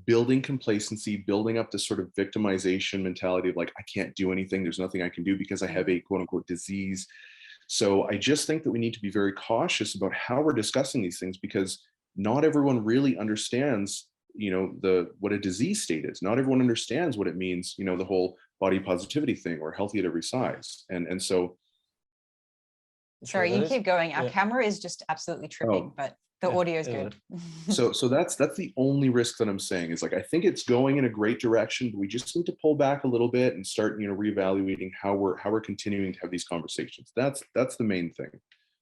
building complacency, building up this sort of victimization mentality of like, I can't do anything, there's nothing I can do because I have a quote unquote disease. So I just think that we need to be very cautious about how we're discussing these things, because not everyone really understands, you know, what a disease state is. Not everyone understands what it means, you know, the whole body positivity thing or healthy at every size. And so Sorry, you keep going. Our yeah. camera is just absolutely tripping, but the audio is good. So that's the only risk that I'm saying is like, I think it's going in a great direction, but we just need to pull back a little bit and start, you know, reevaluating how we're continuing to have these conversations. That's the main thing.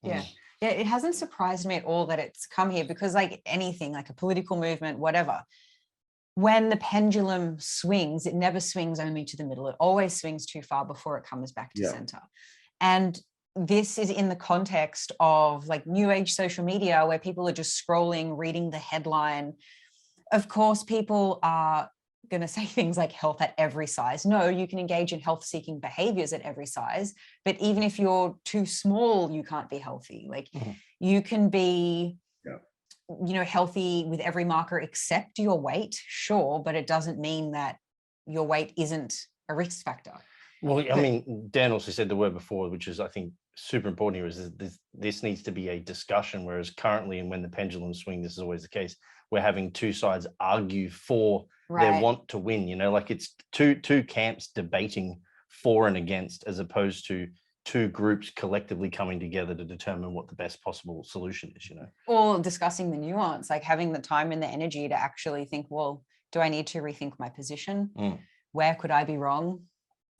Yeah. Yeah, it hasn't surprised me at all that it's come here, because like anything, like a political movement, whatever, when the pendulum swings, it never swings only to the middle. It always swings too far before it comes back to center. And this is in the context of like new age social media, where people are just scrolling, reading the headline. Of course, people are going to say things like health at every size. No, you can engage in health seeking behaviors at every size, but even if you're too small, you can't be healthy. Like you can be, you know, healthy with every marker except your weight, sure, but it doesn't mean that your weight isn't a risk factor. Well, I mean, Dan also said the word before, which is, I think, super important here, is this needs to be a discussion, whereas currently, and when the pendulums swing, this is always the case, we're having two sides argue for their want to win, you know, like it's two camps debating for and against, as opposed to two groups collectively coming together to determine what the best possible solution is, you know. Or discussing the nuance, like having the time and the energy to actually think, well, do I need to rethink my position? Where could I be wrong?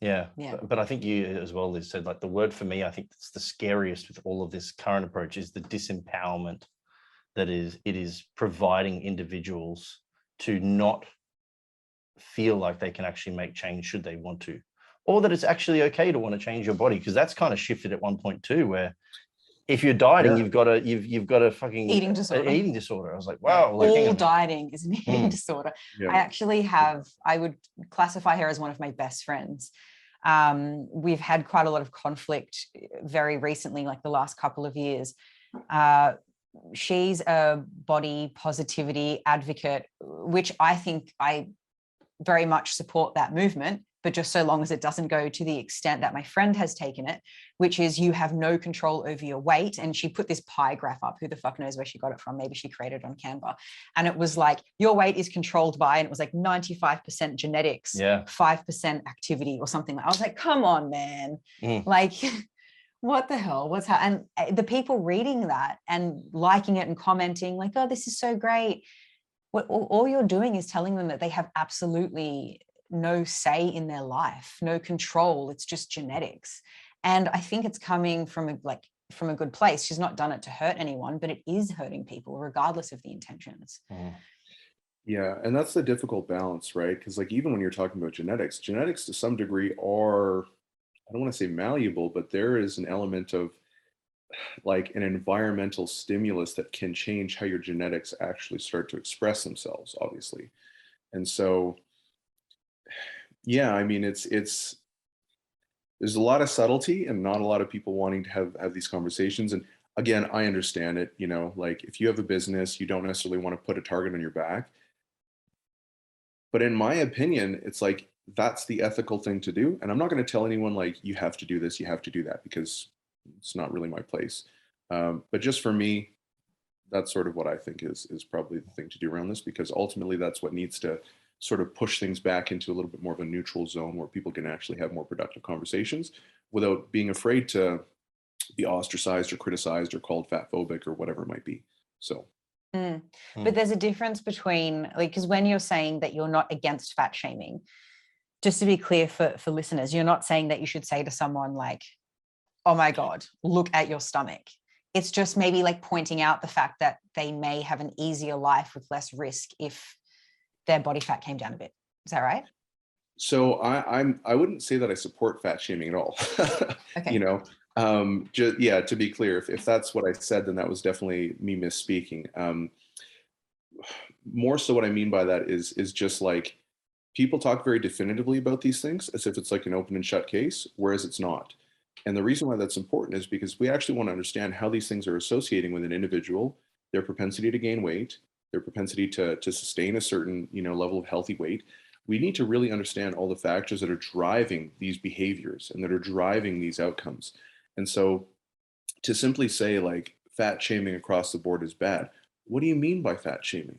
Yeah. But I think you as well, Liz, said like the word for me, I think that's the scariest with all of this current approach, is the disempowerment that it is providing individuals to not feel like they can actually make change should they want to, or that it's actually okay to want to change your body, because that's kind of shifted at one point too, where if you're dieting, you've got a fucking eating disorder. I was like, wow. Like, all dieting is an eating disorder. Yeah. I would classify her as one of my best friends. We've had quite a lot of conflict very recently, like the last couple of years. She's a body positivity advocate, which I think I very much support that movement, but just so long as it doesn't go to the extent that my friend has taken it, which is you have no control over your weight. And she put this pie graph up. Who the fuck knows where she got it from? Maybe she created it on Canva. And it was like, your weight is controlled by, and it was like 95% genetics, 5% activity or something. I was like, come on, man. Like, what the hell? What's happening? And the people reading that and liking it and commenting like, oh, this is so great. What all you're doing is telling them that they have absolutely no say in their life, no control. It's just genetics. And I think it's coming from a good place. She's not done it to hurt anyone, but it is hurting people regardless of the intentions. Yeah. And that's the difficult balance, right? Because like, even when you're talking about genetics to some degree are, I don't want to say malleable, but there is an element of like an environmental stimulus that can change how your genetics actually start to express themselves, obviously. And so, yeah, I mean, it's there's a lot of subtlety and not a lot of people wanting to have these conversations. And again, I understand it, you know, like if you have a business, you don't necessarily want to put a target on your back. But in my opinion, it's like that's the ethical thing to do. And I'm not going to tell anyone like you have to do this, you have to do that, because it's not really my place. But just for me, that's sort of what I think is probably the thing to do around this, because ultimately that's what needs to sort of push things back into a little bit more of a neutral zone where people can actually have more productive conversations without being afraid to be ostracized or criticized or called fat phobic or whatever it might be. So But there's a difference between, like, because when you're saying that you're not against fat shaming, just to be clear for listeners, you're not saying that you should say to someone like, oh my God, look at your stomach. It's just maybe like pointing out the fact that they may have an easier life with less risk if their body fat came down a bit. Is that right? so I wouldn't say that I support fat shaming at all. Okay. You know, just yeah, to be clear, if that's what I said, then that was definitely me misspeaking. More so what I mean by that is just like people talk very definitively about these things as if it's like an open and shut case, whereas it's not. And the reason why that's important is because we actually want to understand how these things are associating with an individual, their propensity to gain weight, their propensity to sustain a certain, you know, level of healthy weight. We need to really understand all the factors that are driving these behaviors and that are driving these outcomes. And so to simply say like fat shaming across the board is bad, what do you mean by fat shaming?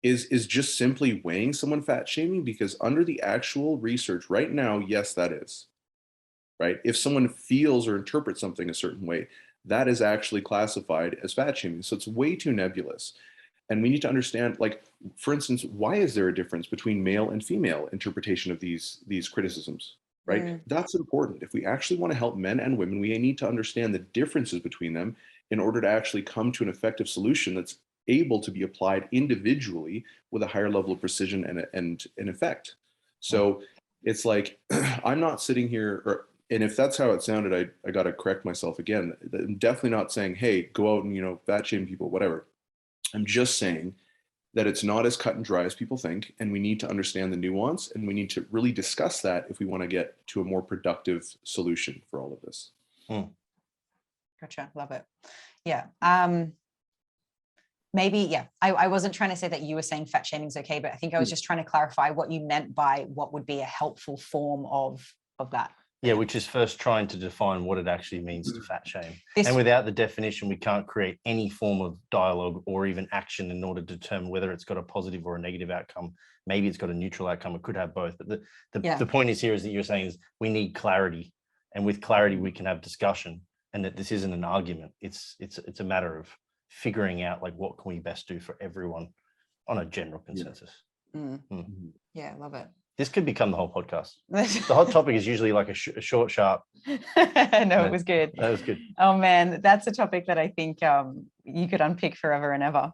Is just simply weighing someone fat shaming? Because under the actual research right now, yes, that is. Right? If someone feels or interprets something a certain way, that is actually classified as fat shaming. So it's way too nebulous. And we need to understand, like, for instance, why is there a difference between male and female interpretation of these criticisms? Right? That's important. If we actually want to help men and women, we need to understand the differences between them in order to actually come to an effective solution that's able to be applied individually with a higher level of precision and effect. So it's like I'm not sitting here, and if that's how it sounded, I got to correct myself again. I'm definitely not saying, hey, go out and, you know, fat shame people, whatever. I'm just saying that it's not as cut and dry as people think, and we need to understand the nuance, and we need to really discuss that if we want to get to a more productive solution for all of this. Gotcha. Love it. Yeah. Maybe, yeah, I wasn't trying to say that you were saying fat shaming is okay, but I think I was just trying to clarify what you meant by what would be a helpful form of that. Yeah, which is first trying to define what it actually means to fat shame. And without the definition, we can't create any form of dialogue or even action in order to determine whether it's got a positive or a negative outcome. Maybe it's got a neutral outcome. It could have both. But the point is here is that you're saying is we need clarity. And with clarity, we can have discussion, and that this isn't an argument. It's a matter of figuring out like what can we best do for everyone on a general consensus. Yeah, love it. This could become the whole podcast. The hot topic is usually like a short, sharp. No, it was good. That was good. Oh man, that's a topic that I think you could unpick forever and ever.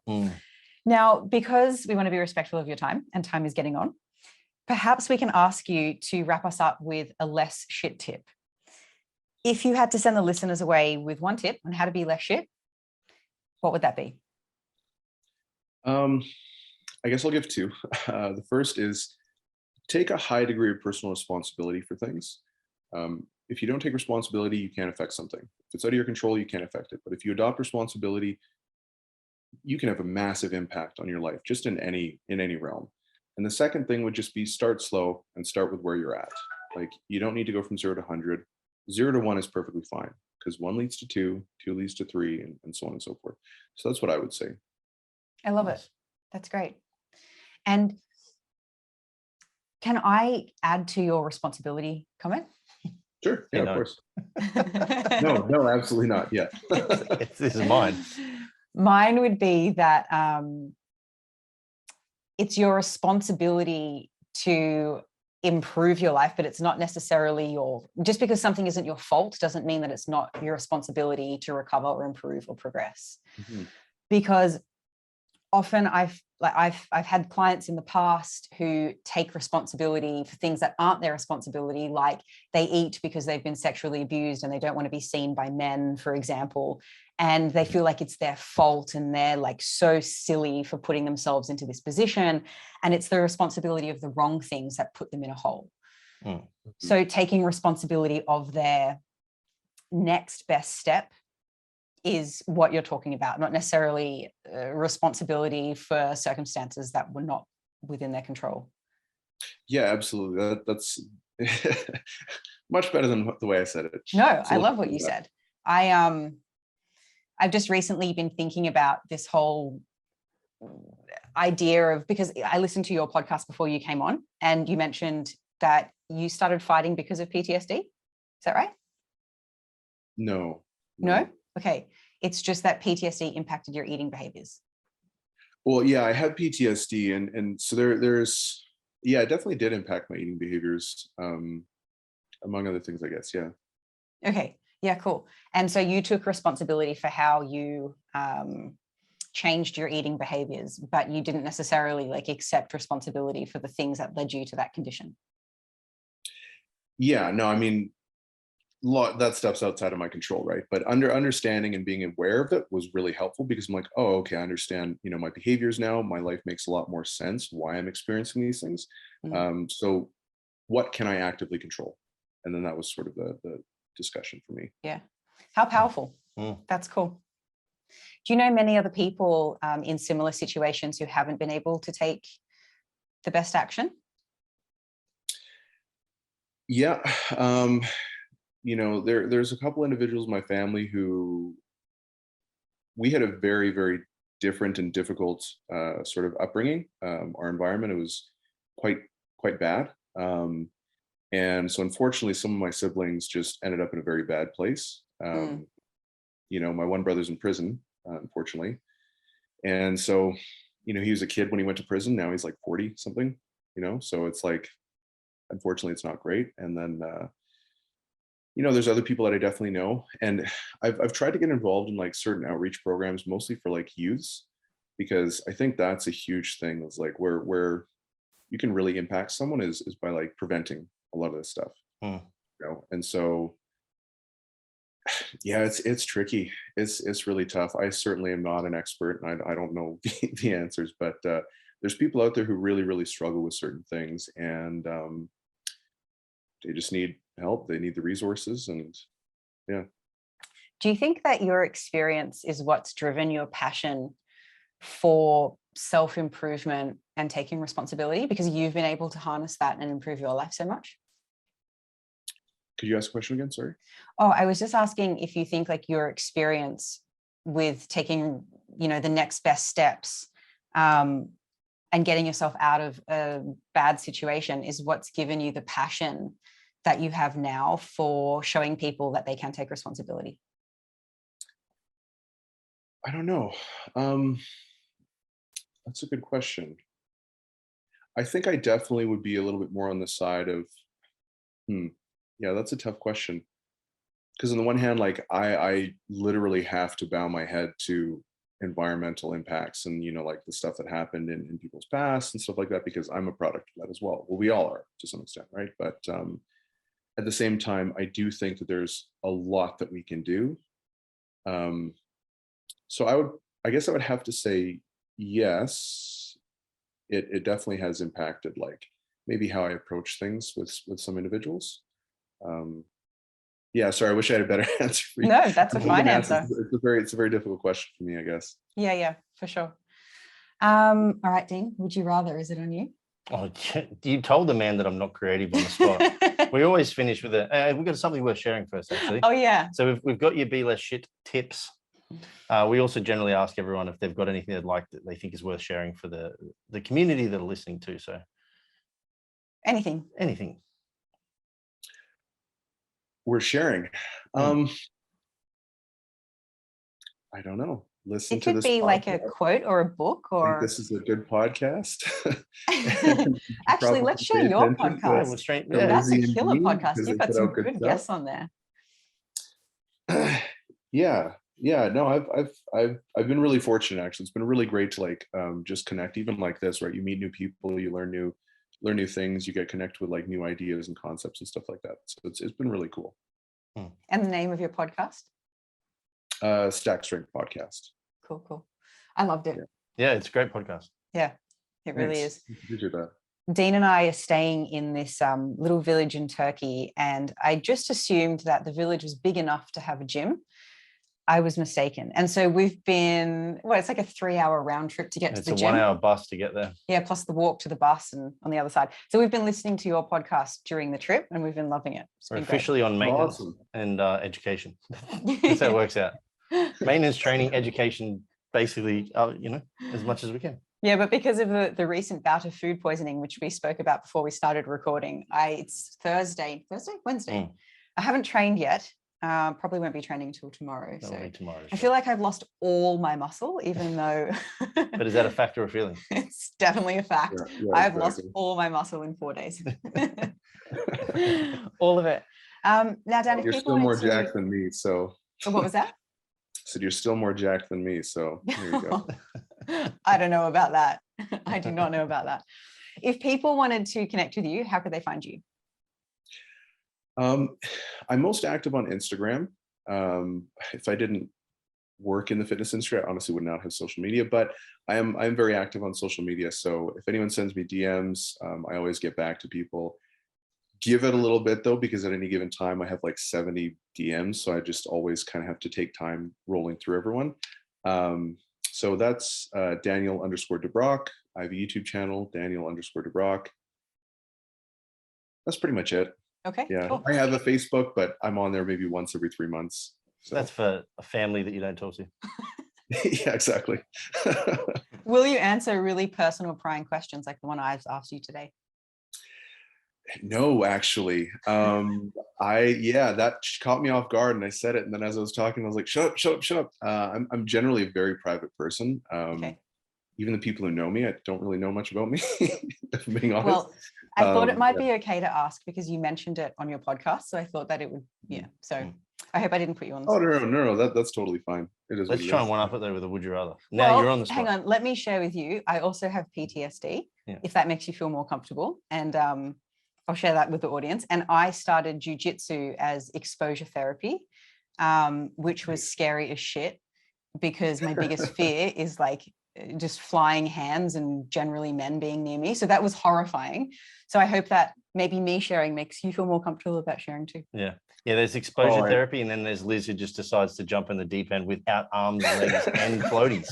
Now, because we want to be respectful of your time and time is getting on, perhaps we can ask you to wrap us up with a less shit tip. If you had to send the listeners away with one tip on how to be less shit, what would that be? I guess I'll give two. The first is take a high degree of personal responsibility for things. If you don't take responsibility, you can't affect something. If it's out of your control, you can't affect it. But if you adopt responsibility, you can have a massive impact on your life, just in any realm. And the second thing would just be start slow and start with where you're at. Like you don't need to go from 0 to 100. 0 to 1 is perfectly fine, because 1 leads to 2, 2 leads to 3, and so on and so forth. So that's what I would say. I love it. That's great. And can I add to your responsibility comment? Sure. Yeah, of course. No, absolutely not. Yeah. This is mine. Mine would be that it's your responsibility to improve your life, but it's not necessarily just because something isn't your fault doesn't mean that it's not your responsibility to recover or improve or progress. Because often like I've had clients in the past who take responsibility for things that aren't their responsibility, like they eat because they've been sexually abused and they don't want to be seen by men, for example, and they feel like it's their fault and they're like so silly for putting themselves into this position, and it's the responsibility of the wrong things that put them in a hole. So taking responsibility of their next best step is what you're talking about, not necessarily responsibility for circumstances that were not within their control. Yeah, absolutely. That's much better than the way I said it. No, So I love what you said. I've just recently been thinking about this whole idea of, because I listened to your podcast before you came on, and you mentioned that you started fighting because of PTSD. Is that right? No. No? Okay. It's just that PTSD impacted your eating behaviors. Well, yeah, I had PTSD, and so there's yeah, it definitely did impact my eating behaviors, among other things, I guess. Yeah. Okay. Yeah, cool. And so you took responsibility for how you changed your eating behaviors, but you didn't necessarily like accept responsibility for the things that led you to that condition. Yeah, no, I mean, that stuff's outside of my control, right? But understanding and being aware of it was really helpful, because I'm like, oh, okay, I understand, my behaviors now. My life makes a lot more sense why I'm experiencing these things. So what can I actively control? And then that was sort of the discussion for me. Yeah. How powerful. That's cool. Do you know many other people in similar situations who haven't been able to take the best action? Yeah. There's a couple individuals in my family who we had a very, very different and difficult sort of upbringing. Our environment, it was quite bad. And so unfortunately, some of my siblings just ended up in a very bad place. My one brother's in prison, unfortunately. And so, he was a kid when he went to prison. Now he's like 40 something, so it's like, unfortunately, it's not great. And then, there's other people that I definitely know. And I've tried to get involved in like certain outreach programs, mostly for like youths, because I think that's a huge thing. Is like where you can really impact someone is by like preventing a lot of this stuff. And so yeah, it's tricky. It's really tough. I certainly am not an expert, and I don't know the answers, but there's people out there who really, really struggle with certain things, and they just need help. They need the resources, and yeah. Do you think that your experience is what's driven your passion for self-improvement and taking responsibility, because you've been able to harness that and improve your life so much? Could you ask a question again? Sorry. Oh, I was just asking if you think like your experience with taking, the next best steps and getting yourself out of a bad situation is what's given you the passion that you have now for showing people that they can take responsibility. I don't know. That's a good question. I think I definitely would be a little bit more on the side of, yeah, that's a tough question. Because on the one hand, like I literally have to bow my head to environmental impacts and, like the stuff that happened in people's past and stuff like that, because I'm a product of that as well. Well, we all are to some extent, right? But at the same time, I do think that there's a lot that we can do. So I guess I would have to say yes. It definitely has impacted like maybe how I approach things with some individuals. Yeah, sorry, I wish I had a better answer for you. No, that's a fine answer. It's a very difficult question for me, I guess. Yeah, for sure. All right, Dean, would you rather? Is it on you? Oh, you told the man that I'm not creative on the spot. We always finish with we've got something worth sharing first, actually. Oh, yeah. So we've got your Be Less Shit tips. We also generally ask everyone if they've got anything they'd like that they think is worth sharing for the community that are listening to. So anything. We're sharing. I don't know. Listen to this. It could be like a quote or a book, or this is a good podcast. Actually, let's share your podcast. That's a killer podcast. You've got some good guests on there. Yeah. Yeah, no, I've been really fortunate actually. It's been really great to like just connect, even like this, right? You meet new people, you learn new things, you get connected with like new ideas and concepts and stuff like that. So it's been really cool. And the name of your podcast? Stack Strength Podcast. Cool, cool. I loved it. Yeah, it's a great podcast. Yeah, it really Thanks. is. You appreciate that. Dean and I are staying in this little village in Turkey, and I just assumed that the village was big enough to have a gym. I was mistaken. And so we've been, well, it's like a 3-hour round trip to get to It's the a gym. 1 hour bus to get there. Yeah, plus the walk to the bus and on the other side. So we've been listening to your podcast during the trip and we've been loving it. It's We're been great. officially on maintenance Awesome. and education. That's how it works out. Maintenance, training, education, basically, as much as we can. Yeah, but because of the recent bout of food poisoning, which we spoke about before we started recording, it's Wednesday. I haven't trained yet. Probably won't be training until tomorrow. That'll So be tomorrow. I feel like I've lost all my muscle, even though But is that a fact or a feeling? it's definitely a fact. Yeah, I've lost exactly. all my muscle in 4 days. All of it. Now, Dan, if You're people still more wanted to- jacked than me, so Oh, what was that? said you're still more jacked than me. So there you go. I don't know about that. I do not know about that. If people wanted to connect with you, how could they find you? I'm most active on Instagram. If I didn't work in the fitness industry, I honestly would not have social media, but I'm very active on social media. So if anyone sends me DMs, I always get back to people. Give it a little bit though, because at any given time I have like 70 DMs. So I just always kind of have to take time rolling through everyone. So that's Daniel_DeBrock. I have a YouTube channel, Daniel_DeBrock. That's pretty much it. Okay. Yeah, Cool. I have a Facebook, but I'm on there maybe once every 3 months. So That's for a family that you don't talk to. yeah, exactly. Will you answer really personal prying questions like the one I've asked you today? No, actually, that caught me off guard, and I said it, and then as I was talking, I was like, "Shut up, shut up, shut up." I'm generally a very private person. Okay. Even the people who know me, I don't really know much about me. If I'm being honest. Well, I thought it might yeah. be okay to ask because you mentioned it on your podcast. So I thought that it would, yeah. So I hope I didn't put you on the Oh spot. no, that's totally fine. It is. Let's what it try is. and one up it though with a would you rather. Now Well, you're on the spot. hang on, let me share with you. I also have PTSD, Yeah. if that makes you feel more comfortable. And I'll share that with the audience. And I started jujitsu as exposure therapy, which was scary as shit because my biggest fear is like just flying hands and generally men being near me. So that was horrifying. So I hope that maybe me sharing makes you feel more comfortable about sharing too. Yeah. Yeah, there's exposure Oh, therapy, and then there's Liz who just decides to jump in the deep end without arms, legs, and floaties.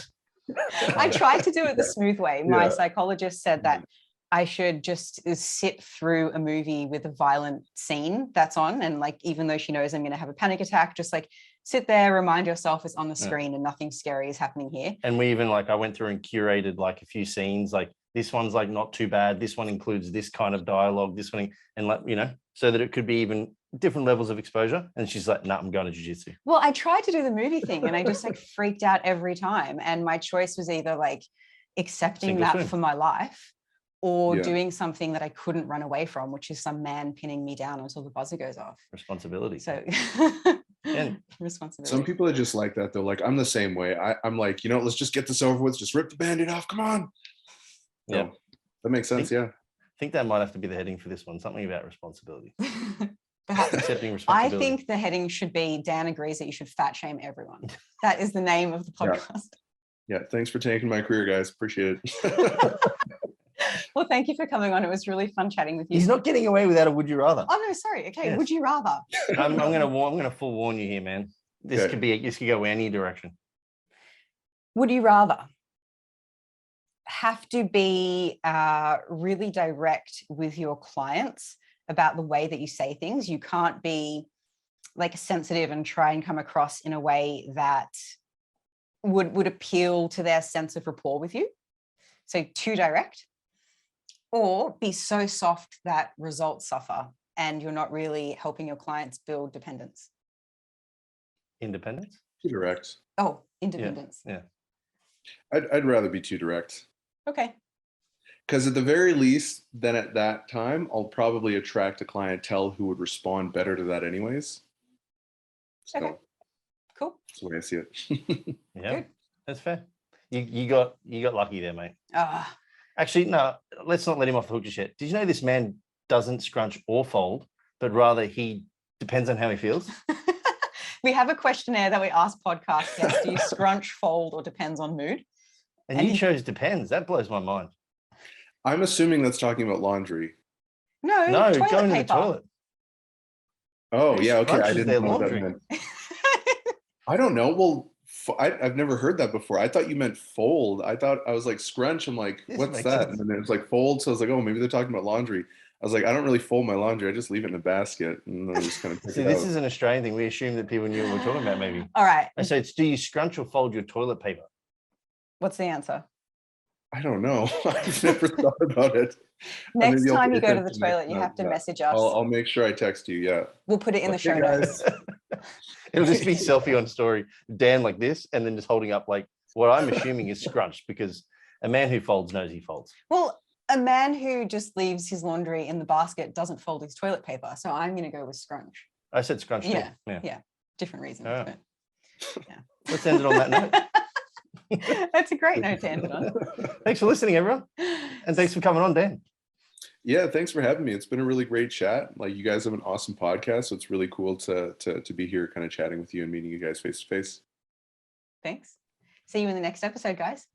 I tried to do it the smooth way. My Yeah. psychologist said that I should just sit through a movie with a violent scene that's on. And like, even though she knows I'm going to have a panic attack, just like sit there, remind yourself it's on the screen and nothing scary is happening here. And we even I went through and curated like a few scenes, like this one's like not too bad. This one includes this kind of dialogue, this one, and so that it could be even different levels of exposure. And she's like, nah, I'm going to jiu-jitsu. Well, I tried to do the movie thing and I just like freaked out every time. And my choice was either like accepting Sink or that swim. for my life or Yeah. doing something that I couldn't run away from, which is some man pinning me down until the buzzer goes off. Responsibility. So And responsibility. Some people are just like that though. Like I'm the same way. I'm like, let's just get this over with. Just rip the Band-Aid off. Come on. Yeah. So, that makes sense. Yeah. I think that might have to be the heading for this one. Something about responsibility. Perhaps. Accepting I responsibility. think the heading should be Dan agrees that you should fat shame everyone. That is the name of the Yeah. podcast. Yeah. Thanks for taking my career, guys. Appreciate it. Well, thank you for coming on. It was really fun chatting with you. He's not getting away without a would you rather. Oh no, sorry. Okay, Yes. would you rather? I'm gonna forewarn you here, man. This Okay. could go any direction. Would you rather have to be really direct with your clients about the way that you say things? You can't be like sensitive and try and come across in a way that would appeal to their sense of rapport with you. So too direct, or be so soft that results suffer and you're not really helping your clients build dependence. Independence. Too direct. Oh, independence. Yeah. I'd rather be too direct. Okay. Because at the very least, then at that time, I'll probably attract a clientele who would respond better to that anyways. So Okay. Cool. That's the way I see it. Yeah, Good. that's fair. You got lucky there, mate. Ah, Actually, no, let's not let him off the hook just yet. Did you know this man doesn't scrunch or fold, but rather he depends on how he feels? we have a questionnaire that we ask podcast guests: do you scrunch, fold, or depends on mood? And And you he- chose depends. That blows my mind. I'm assuming that's talking about laundry. No, No, toilet going to the paper. toilet. Oh, Who yeah. Okay. I scrunches didn't their know what that laundry? meant. I don't know. Well, I've never heard that before. I thought you meant fold. I was like scrunch. I'm like, This what's makes that? sense. And then it's like fold. So I was like, oh, maybe they're talking about laundry. I was like, I don't really fold my laundry. I just leave it in a basket and then I just kind of pick See, it this out. is an Australian thing. We assume that people knew what we're talking about, maybe. All right. I say it's do you scrunch or fold your toilet paper? What's the answer? I don't know. I've never thought about it. Next maybe I'll time pay you go to the attention next toilet, you time. have to Yeah. message us. I'll make sure I text you. Yeah. We'll put it in the Okay, show notes. It'll just be selfie on story, Dan like this, and then just holding up like what I'm assuming is scrunched, because a man who folds knows he folds. Well, a man who just leaves his laundry in the basket doesn't fold his toilet paper. So I'm going to go with scrunch. I said scrunch too. Yeah. Yeah. Different reasons. Ah. But Let's end it on that note. that's a great note to end it on. Thanks for listening, everyone. And thanks for coming on, Dan. Yeah, thanks for having me. It's been a really great chat. Like, you guys have an awesome podcast, so it's really cool to be here kind of chatting with you and meeting you guys face to face. Thanks. See you in the next episode, guys.